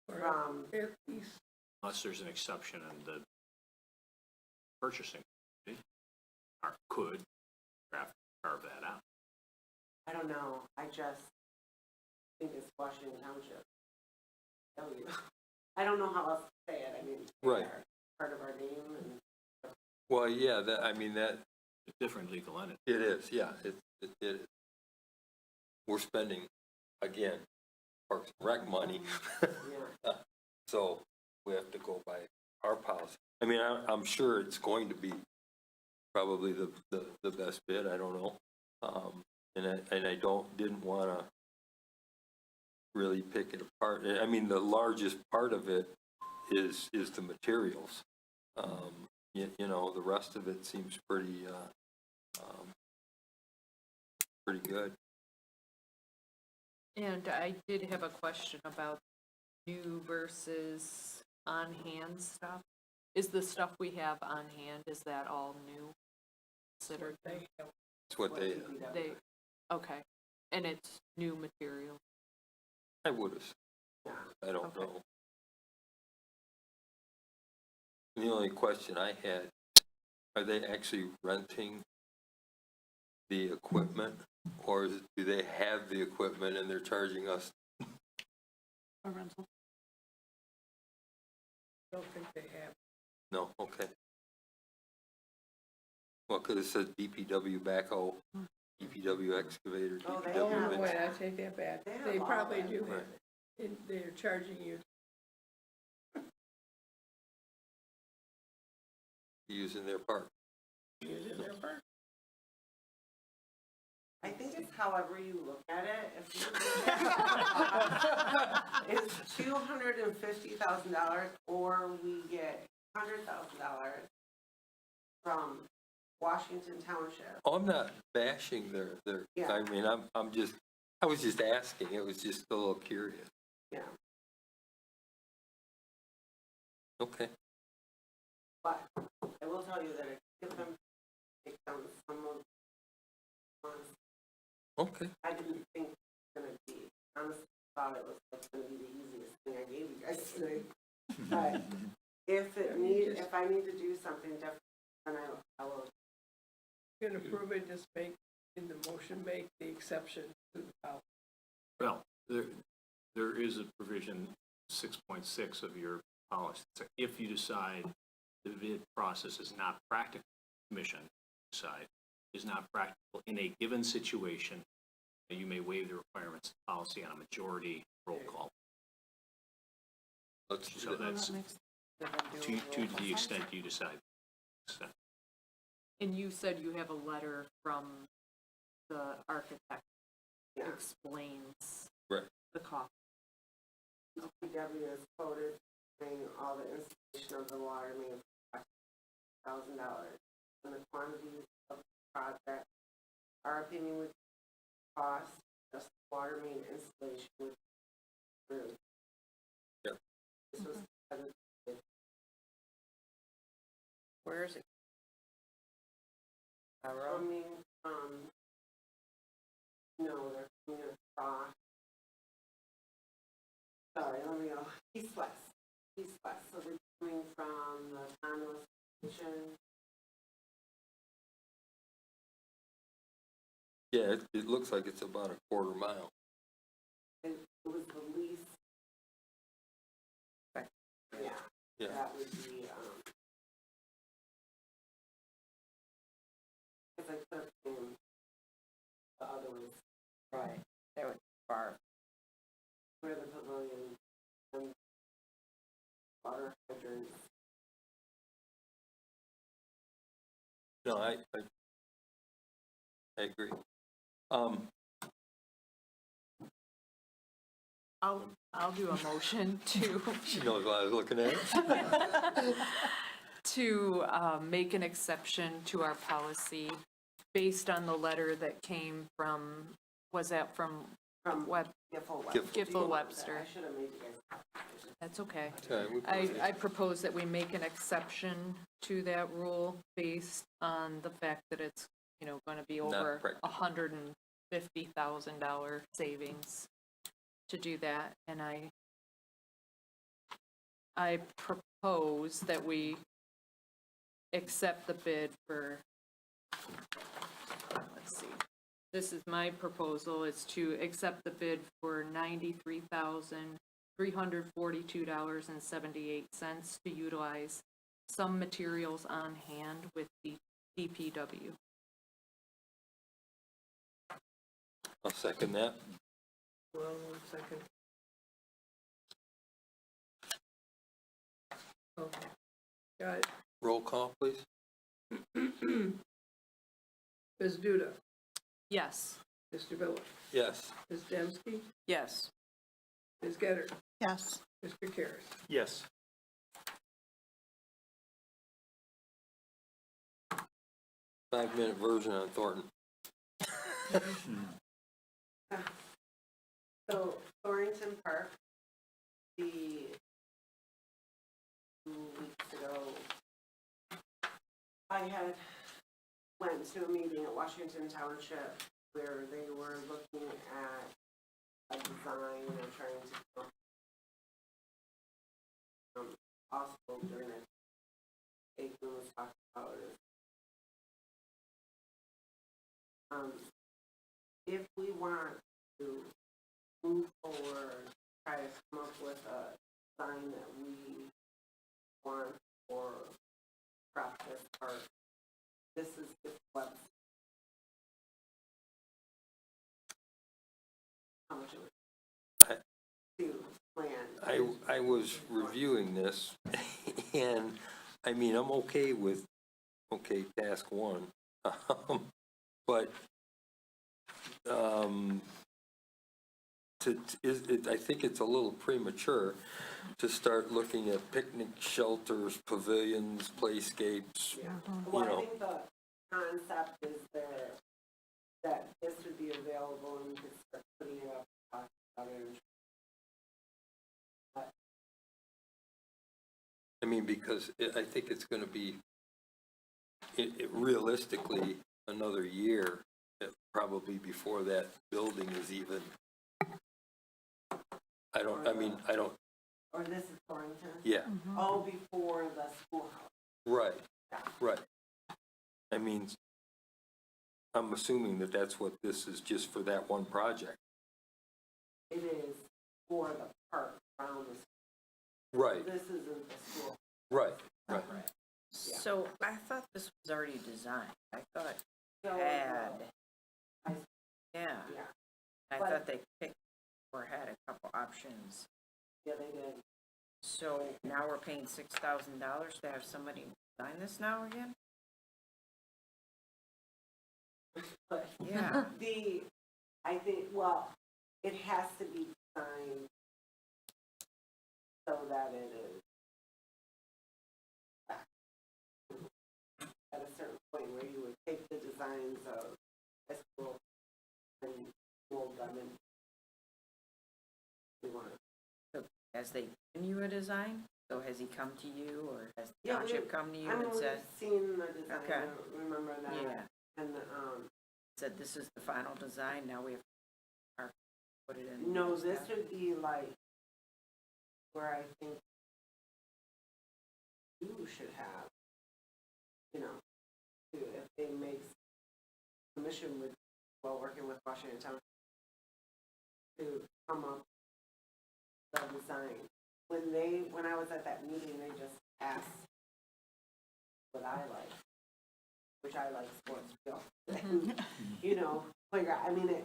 from, At least, Unless there's an exception in the purchasing, or could carve that out. I don't know, I just think it's Washington Township. Tell you. I don't know how else to say it, I mean, Right. they're part of our name and. well, yeah, that, A different legal entity. it is, yeah, it is. We're spending, again, Parks and Rec money, Yeah. so we have to go by our policy. I mean, I'm sure it's going to be probably the best bid, I don't know. And I didn't want to really pick it apart. I mean, the largest part of it is the materials. You know, the rest of it seems pretty good. And I did have a question about new versus on-hand stuff. Is the stuff we have on hand, is that all new? Considered It's what they okay, and it's new material? I would have. I don't Okay. know. The only question I had, are they actually renting the equipment, or do they have the equipment and they're charging us? A rental. Don't think they have. No, okay. Well, because it says DPW backhoe, DPW excavator, Oh, they Oh, DPW have no, bench. wait, I take that back. They have They all probably that. do have Right. it. They're charging you. Using their part. Using their part. I think it's however you look at it. If you it's $250,000, or we get $100,000 from Washington Township. Oh, I'm not bashing their, Yeah. I mean, I was just asking, it was just a little curious. Yeah, Okay. but I will tell you that it gives them, take down some of the ones. Okay. I didn't think it was gonna be, honestly, thought it was like gonna be the easiest thing I gave you guys today. But if I need to do something different, then I will. You can approve it, just make, in the motion, make the exception to the policy. Well, there is a provision, 6.6 of your policy. So if you decide the bid process is not practical, commission decide is not practical in a given situation, you may waive the requirements of policy on a majority roll call. Let's do So that. that's to the extent you decide. And you said you have a letter from the architect Yeah. that explains Right. the cost. DPW is quoted saying all the installation of the water main for $1,000. And the quantity of the project, our opinion would cost just the water main installation would really. Yep. This was Where is it? coming no, they're coming across. Sorry, let me go, east-west, so they're coming from the Conway station. Yeah, it looks like it's about a quarter mile. It was the least. Right. Yeah, Yeah. that would be, if I put in the other ones, Right, that would be far. where the pavilion and water hydrants. No, I agree. I'll do a motion to She knows what I was looking at. to make an exception to our policy based on the letter that came from, was that from From Web? Giffel Webster. I should have made you guys copies. That's okay. Okay, we- I propose that we make an exception to that rule based on the fact that it's, you know, going to be Not over practical. $150,000 savings to do that. And I propose that we accept the bid for, let's see, this is my proposal, is to accept the bid for $93,342.78 to utilize some materials on hand with the DPW. I'll second that. Well, 1 second. Okay. Got it. Roll call, please. Ms. Duda, Yes. Mr. Miller, Yes. Ms. Dembski, Yes. Ms. Getter, Yes. Mr. Karas. Yes. 5-minute version on Thornton. So Thornton Park, the 2 weeks ago, I had went to a meeting at Washington Township where they were looking at a design and trying to come up. Also during it, Aikman was talking about it. If we want to move forward, try to come up with a design that we want for practice park, this is the website. How much it would to plan. I was reviewing this, and, I mean, I'm okay with, task 1. But, I think it's a little premature to start looking at picnic shelters, pavilions, playscapes, Yeah. you Well, I know. think the concept is there, that this would be available and we could start putting it up, talk about it. I mean, because I think it's gonna be, realistically, another year, probably before that building is even, I don't, Or this is Torrington? yeah, Oh, before the schoolhouse. right, Yeah. right. I mean, I'm assuming that that's what this is, just for that one project. It is for the park around the Right, This isn't the school. right, right. So I thought this was already designed. I thought So, had, I- yeah. yeah, I But- thought they picked or had a couple options. yeah, they did. So now we're paying $6,000 to have somebody design this now again? But Yeah. I think, well, it has to be designed so that it is at a certain point where you would take the designs of high school and mold them in. You want Has they given you a design? So has he come to you, or has the Yeah, township come to you I mean, and said, we've seen the design, Okay. I don't remember that. yeah, And, said this is the final design, now we have to put it in? no, and this stuff? would be like where I think you should have, you know, if they make commission with, while working with Washington Township, to come up with the design. When I was at that meeting, they just asked what I like, which I like sports field. You know, playground, I mean,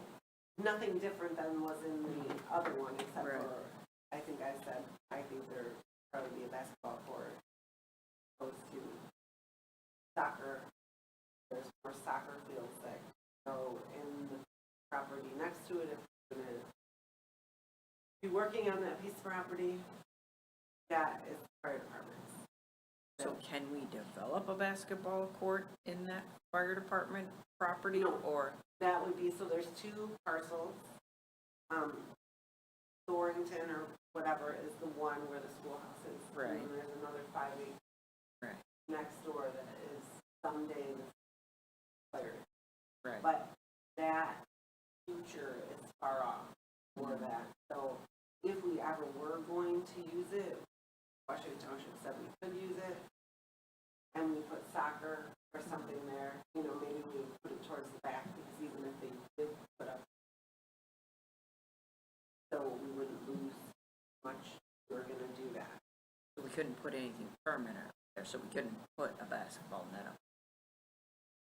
nothing different than was in the other one, except Right. for, I think I said, I think there probably be a basketball court opposed to soccer. There's more soccer fields that go in the property next to it. If you're gonna be working on that piece of property, that is fire departments. So can we develop a basketball court in that fire department property, No. or? That would be, so there's 2 parcels. Thorrington or whatever is the one where the schoolhouse is. Right. And then there's another 5 acres Right. next door that is someday the fire. Right. But that future is far off for that. So if we ever were going to use it, Washington Township said we could use it, and we put soccer or something there, you know, maybe we would put it towards the back, because even if they did put up, so we wouldn't lose much, we were gonna do that. So we couldn't put anything permanent there, so we couldn't put a basketball net up.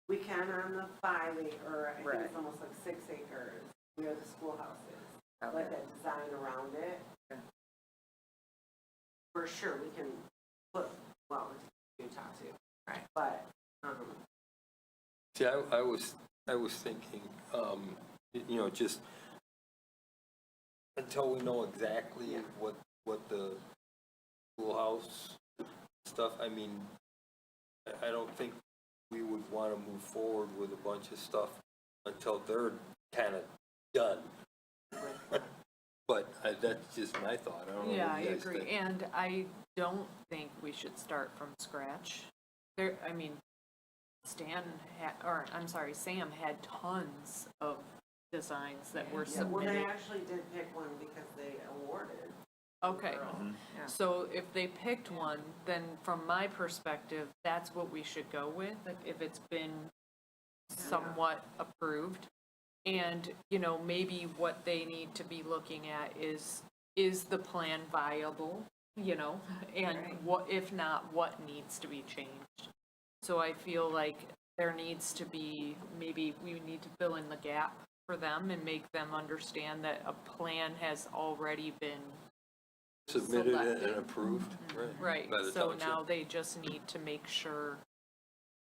We can on the 5 acre, I think Right. it's almost like 6 acres, where the schoolhouse is. Okay. Like that design around it. Okay. For sure, we can put, well, Right. But, See, I was thinking, you know, just until we know exactly what the schoolhouse stuff, I mean, I don't think we would want to move forward with a bunch of stuff until they're kind of done. But that's just my thought. I don't know Yeah, what I you guys agree, think. and I don't think we should start from scratch. There, I mean, Sam had tons of designs that were yeah, well, they submitted. actually did pick one because they awarded. Okay, Yeah. so if they picked one, then from my perspective, that's what we should go with, if it's been somewhat approved. And, you know, maybe what they need to be looking at is the plan viable, you know? And what, if not, what needs to be changed? So I feel like there needs to be, maybe we need to fill in the gap for them and make them understand that a plan has already been Submitted and selected. approved, right? Right, By the so township. now they just need to make sure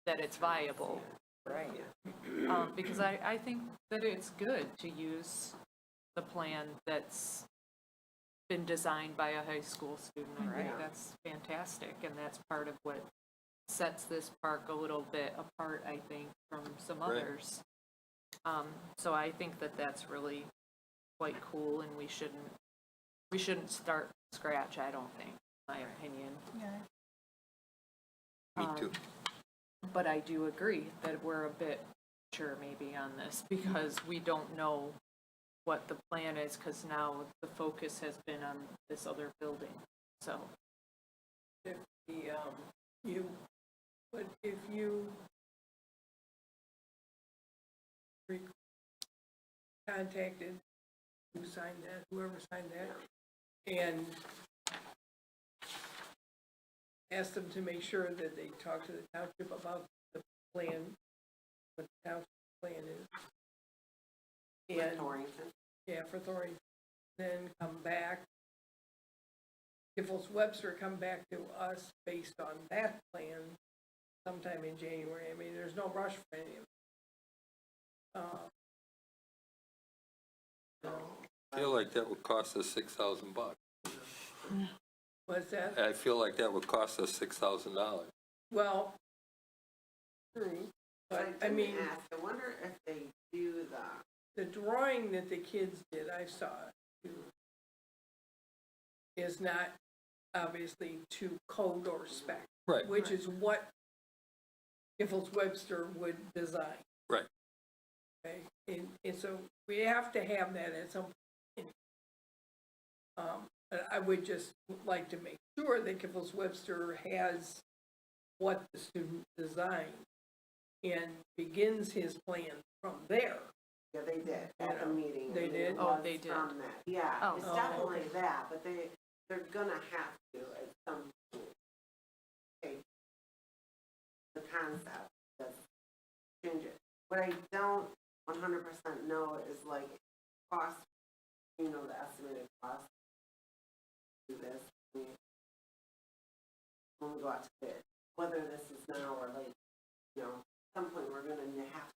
that it's viable. Right. Because I think that it's good to use the plan that's been designed by a high school student. I think Right. that's fantastic, and that's part of what sets this park a little bit apart, I think, from some Right. others. So I think that that's really quite cool, and we shouldn't start from scratch, I don't think, in my opinion. Yeah. Me too. But I do agree that we're a bit sure maybe on this because we don't know what the plan is, because now the focus has been on this other building, so. If the, if you contacted who signed that, whoever signed that, and asked them to make sure that they talk to the township about the plan, what the township plan is. With And, Torrington. yeah, for Thornton, then come back. If Webster come back to us based on that plan sometime in January. I mean, there's no rush for any of it. I feel like that would cost us $6,000. What's that? I feel like that would cost us $6,000. Well, true, but I didn't mean, ask, I wonder if they do the drawing that the kids did, I saw it too, is not obviously to code or spec. Right. Which is what Giffords Webster would design. Right. Okay, and so we have to have that at some point. But I would just like to make sure that Giffords Webster has what the student designed and begins his plan from there. Yeah, they did, at the meeting. They I mean, did? it Oh, was they did. From that, yeah, Oh. it's Oh, definitely okay. that, but they're gonna have to at some point take the concept, that's, change it. What I don't 100% know is like cost, you know, the estimated cost. Do this, when we go out to bid, whether this is now or later, you know, at some point we're gonna have,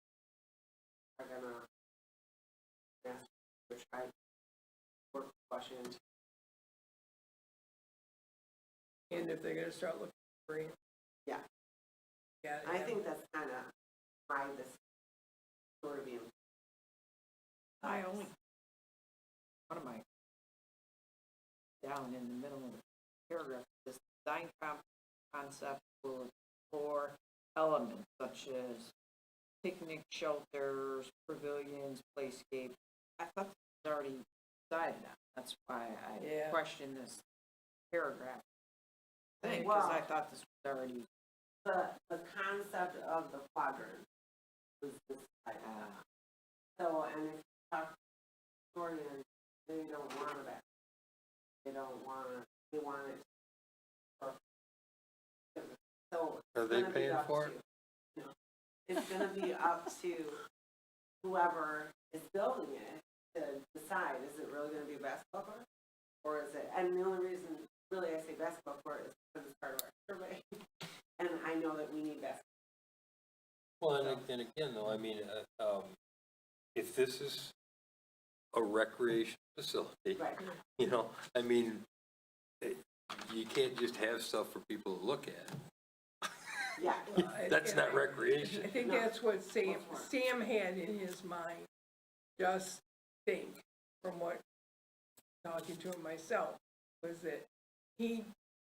we're gonna, yes, which I work question. And if they're gonna start looking for grants. Yeah. Yeah. I think that's kind of why this sort of being. I only, what am I? Down in the middle of the paragraph, this design concept will explore elements such as picnic shelters, pavilions, playscapes. I thought this was already decided on. That's why I Yeah. questioned this paragraph thing, Well- because I thought this was already, The concept of the quadrant was decided. So, and if you talk to historians, they don't want that. They don't want, they want it. So. Are it's they gonna be paying up for to- it? no. It's gonna be up to whoever is building it to decide, is it really gonna be a basketball court? Or is it, and the only reason really I say basketball court is because it's part of our survey. And I know that we need that. Well, and again, though, I mean, if this is a recreation facility, Right. you know, I mean, you can't just have stuff for people to look at. Yeah. That's not recreation. I think that's what Sam had in his mind. Just think, from what, talking to him myself, was that he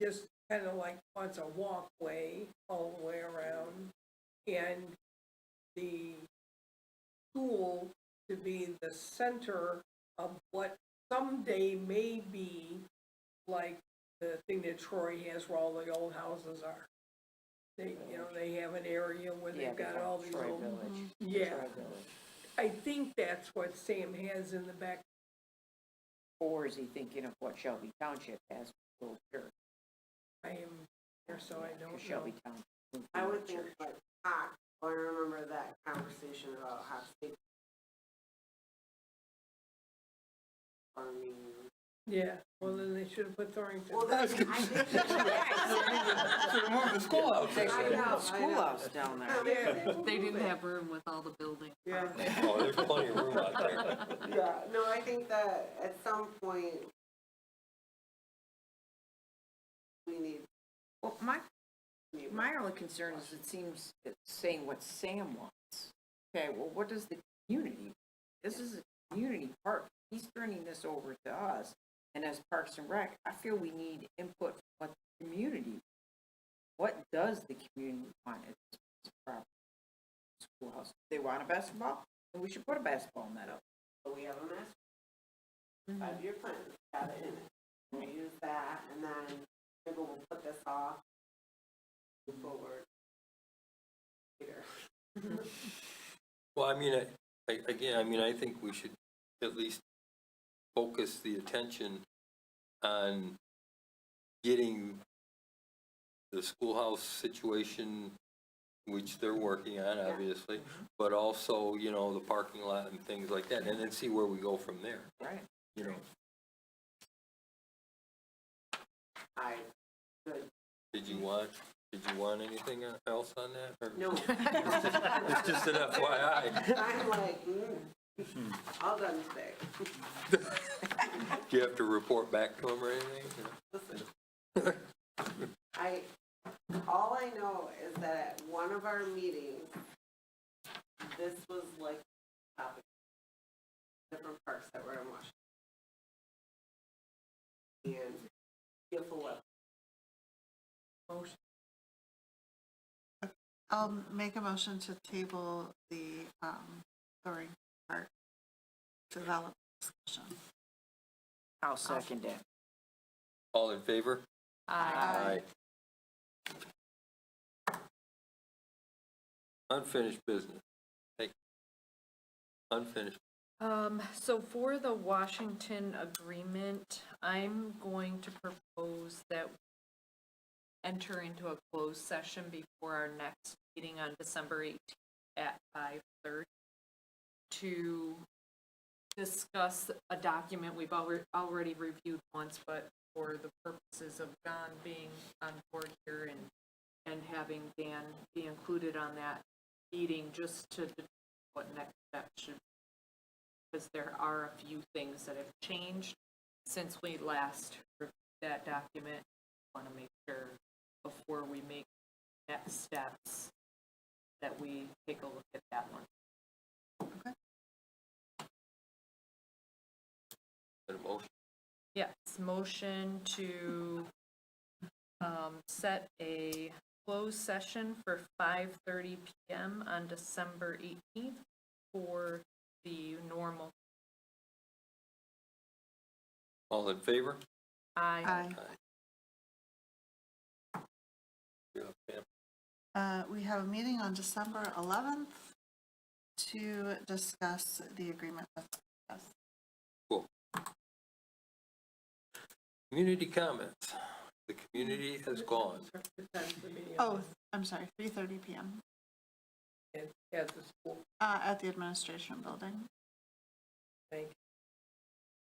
just kind of like wants a walkway all the way around, and the school to be the center of what someday may be like the thing that Troy has where all the old houses are. They, you know, they have an area where they've got all these Troy old. Village. Yeah, Troy Village. I think that's what Sam has in the back. Or is he thinking of what Shelby Township has for Little Church? I am there, so I don't know. Shelby Township. I would think like hot, I remember that conversation about hot steak. Farming. Yeah, well, then they should have put Thornton. Well, I think. Should've moved the schoolhouse. They I should have know, a schoolhouse down there. Yeah. They didn't have room with all the buildings. Yeah. Oh, there's plenty of room out there. Yeah, no, I think that at some point, we need. Well, my only concern is it seems it's saying what Sam wants. Okay, well, what does the community? This is a community park. He's turning this over to us. And as Parks and Rec, I feel we need input from what the community. What does the community want at this property? Schoolhouse. If they want a basketball, then we should put a basketball net up. But we have a master 5-year plan, got it in it. We'll use that, and then maybe we'll put this off, move forward later. Well, I mean, I think we should at least focus the attention on getting the schoolhouse situation, which they're working on, obviously, but also, you know, the parking lot and things like that, and then see where we go from there, Right. you know. Did you want anything else on that? Or- No. It's just an FYI. I'm like, all done today. Do you have to report back to them or anything? Listen, all I know is that at one of our meetings, this was like topic, different parks that were in Washington. And beautiful weather. Motion. I'll make a motion to table the, Thornton Park development discussion. I'll second it. All in favor? Aye. Unfinished business. Unfinished. So for the Washington agreement, I'm going to propose that we enter into a closed session before our next meeting on December 18th at 5:30 to discuss a document we've already reviewed once, but for the purposes of John being on board here and having Dan be included on that meeting, just to determine what next steps should be. Because there are a few things that have changed since we last reviewed that document. I want to make sure before we make next steps that we take a look at that one. Got a motion? Yes, motion to set a closed session for 5:30 PM on December 18th for the normal. All in favor? Aye. Yeah, Pam. We have a meeting on December 11th to discuss the agreement with us. Cool. Community comments. The community has gone. Oh, I'm sorry, 3:30 PM, At the school. at the administration building. Thank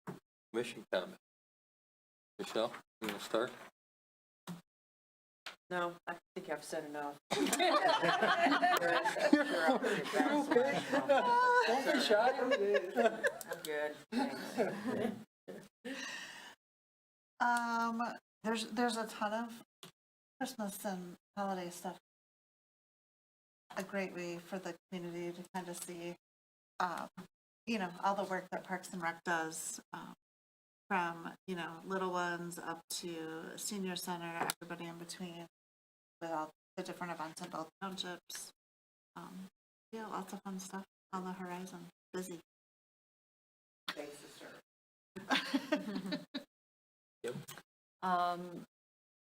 you. Commission comment. Michelle, you want to start? No, I think I've said enough. Don't be shy. I'm good, thanks. There's a ton of Christmas and holiday stuff. A great way for the community to kind of see, all the work that Parks and Rec does, from, little ones up to senior center, everybody in between, with all the different events in both townships. Yeah, lots of fun stuff on the horizon. Busy. Thanks, sister.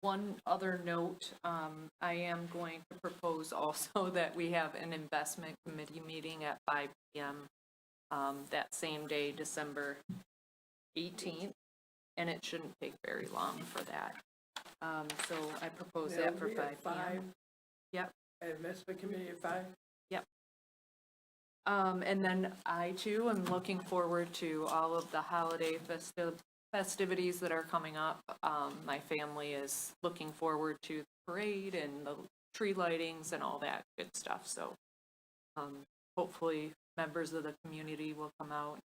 One other note, I am going to propose also that we have an investment committee meeting at 5 p.m. That same day, December 18th, and it shouldn't take very long for that. So I propose that for 5 p.m. Yep. Investment committee at 5? Yep. And then I too am looking forward to all of the holiday festivities that are coming up. My family is looking forward to the parade and the tree lightings and all that good stuff. So hopefully members of the community will come out and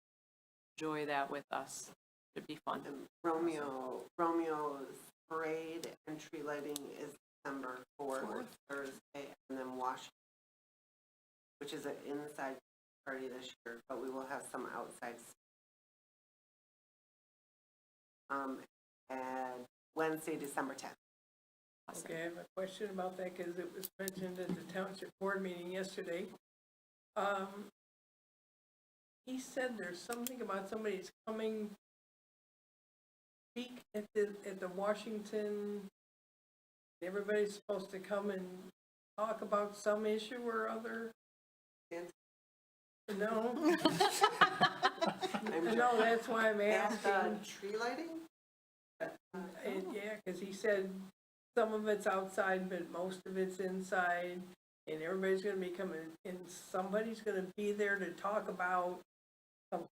enjoy that with us. It'd be fun. And Romeo's parade and tree lighting is December 4th, Thursday, and then Washington, which is an inside party this year, but we will have some outside. And Wednesday, December 10th. Okay, I have a question about that because it was mentioned at the Township Board meeting yesterday. He said there's something about somebody's coming speak at the Washington, everybody's supposed to come and talk about some issue or other. No. No, that's why I'm asking. And tree lighting? Yeah, because he said some of it's outside, but most of it's inside, and everybody's gonna be coming, and somebody's gonna be there to talk about something.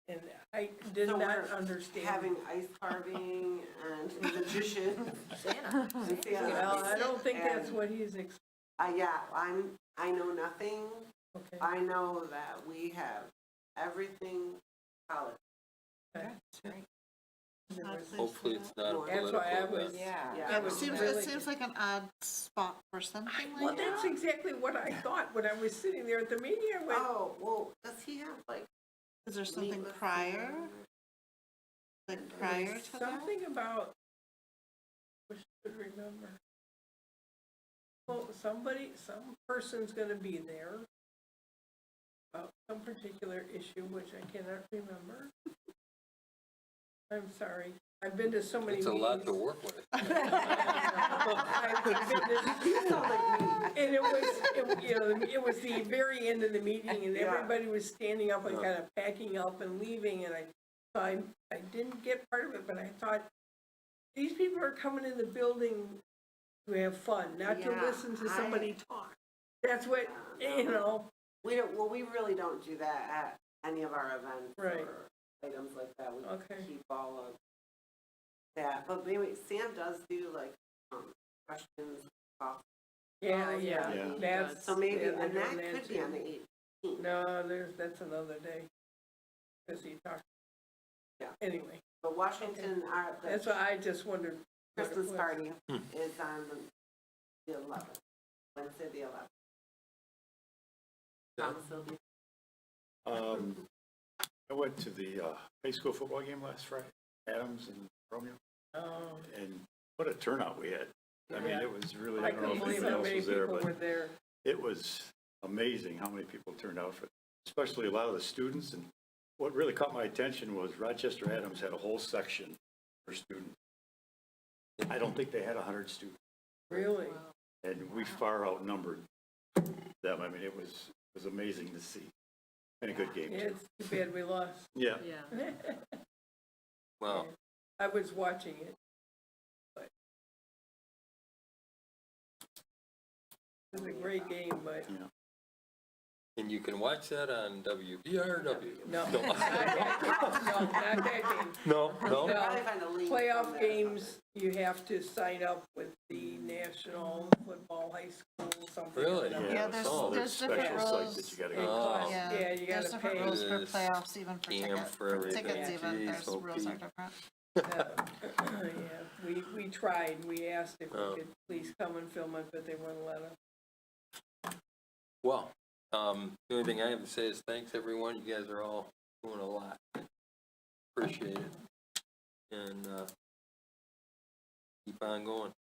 And I did So not we're understand. Having ice carving and magicians. Santa. And Santa. Well, I don't think that's And, what he's, yeah, I know nothing. okay. I know that we have everything college. Hopefully it's not a That's why I political was, event. I It was seems, really. it seems like an odd spot for something Well, like that's that. exactly what I thought when I was sitting there at the meeting. I went, Oh, well, does he have like? Is there something meatless prior, thing? like prior to that? something about, I should remember. Well, some person's gonna be there about some particular issue, which I cannot remember. I'm sorry. I've been to so many It's meetings. a lot to work with. I've been to- And it was the very end of the meeting, and Yeah. everybody was standing up and kind of packing up and leaving, and I didn't get part of it, but I thought, these people are coming in the building to have fun, not to Yeah, listen to somebody talk. That's what, We really don't do that at any of our events. Right. Or items like that. We Okay. keep all of that, but maybe Sam does do like, questions, off. yeah, Yeah. that's. So maybe, yeah, they're and that doing could be too. on the 18th. No, that's another day, because he talked. Yeah. Anyway, But Washington, that's why I just wondered. what it Christmas was. party is on the 11th, Wednesday the 11th. Thomas, Sylvia? I went to the high school football game last Friday, Adams and Romeo, Oh, and what a turnout we had. I mean, Yeah. it was really, I I don't know couldn't if believe anyone how else many was there, people but were there. it was amazing how many people turned out for it, especially a lot of the students. And what really caught my attention was Rochester Adams had a whole section for students. I don't think they had 100 students, Really? and we far outnumbered them. I mean, it was amazing to see. And a good game, Yeah, too. it's too bad we lost. Yeah. Yeah. Well, I was watching it. But it was a great game, but Yeah. And you can watch that on WBRW. No, not that game. No, No. Probably find a link from Playoff there games, you have to sign up with the National Football High School, something. Really? Yeah, there's, Oh, there's different Special site rules. that you gotta It go. costs, Yeah, yeah, you there's gotta different pay. rules for Yes. playoffs, even for Camp tickets, for everything. tickets even, Jeez, there's, rules are different. Yeah, we tried, we asked if Oh. we could please come and film it, but they wouldn't let us. Well, the only thing I have to say is thanks, everyone. You guys are all doing a lot. Appreciate it. And, keep on going.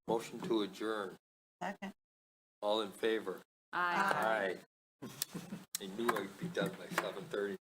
Motion to adjourn. Second. All in favor? Aye. Aye. I knew I'd be done by 7:30.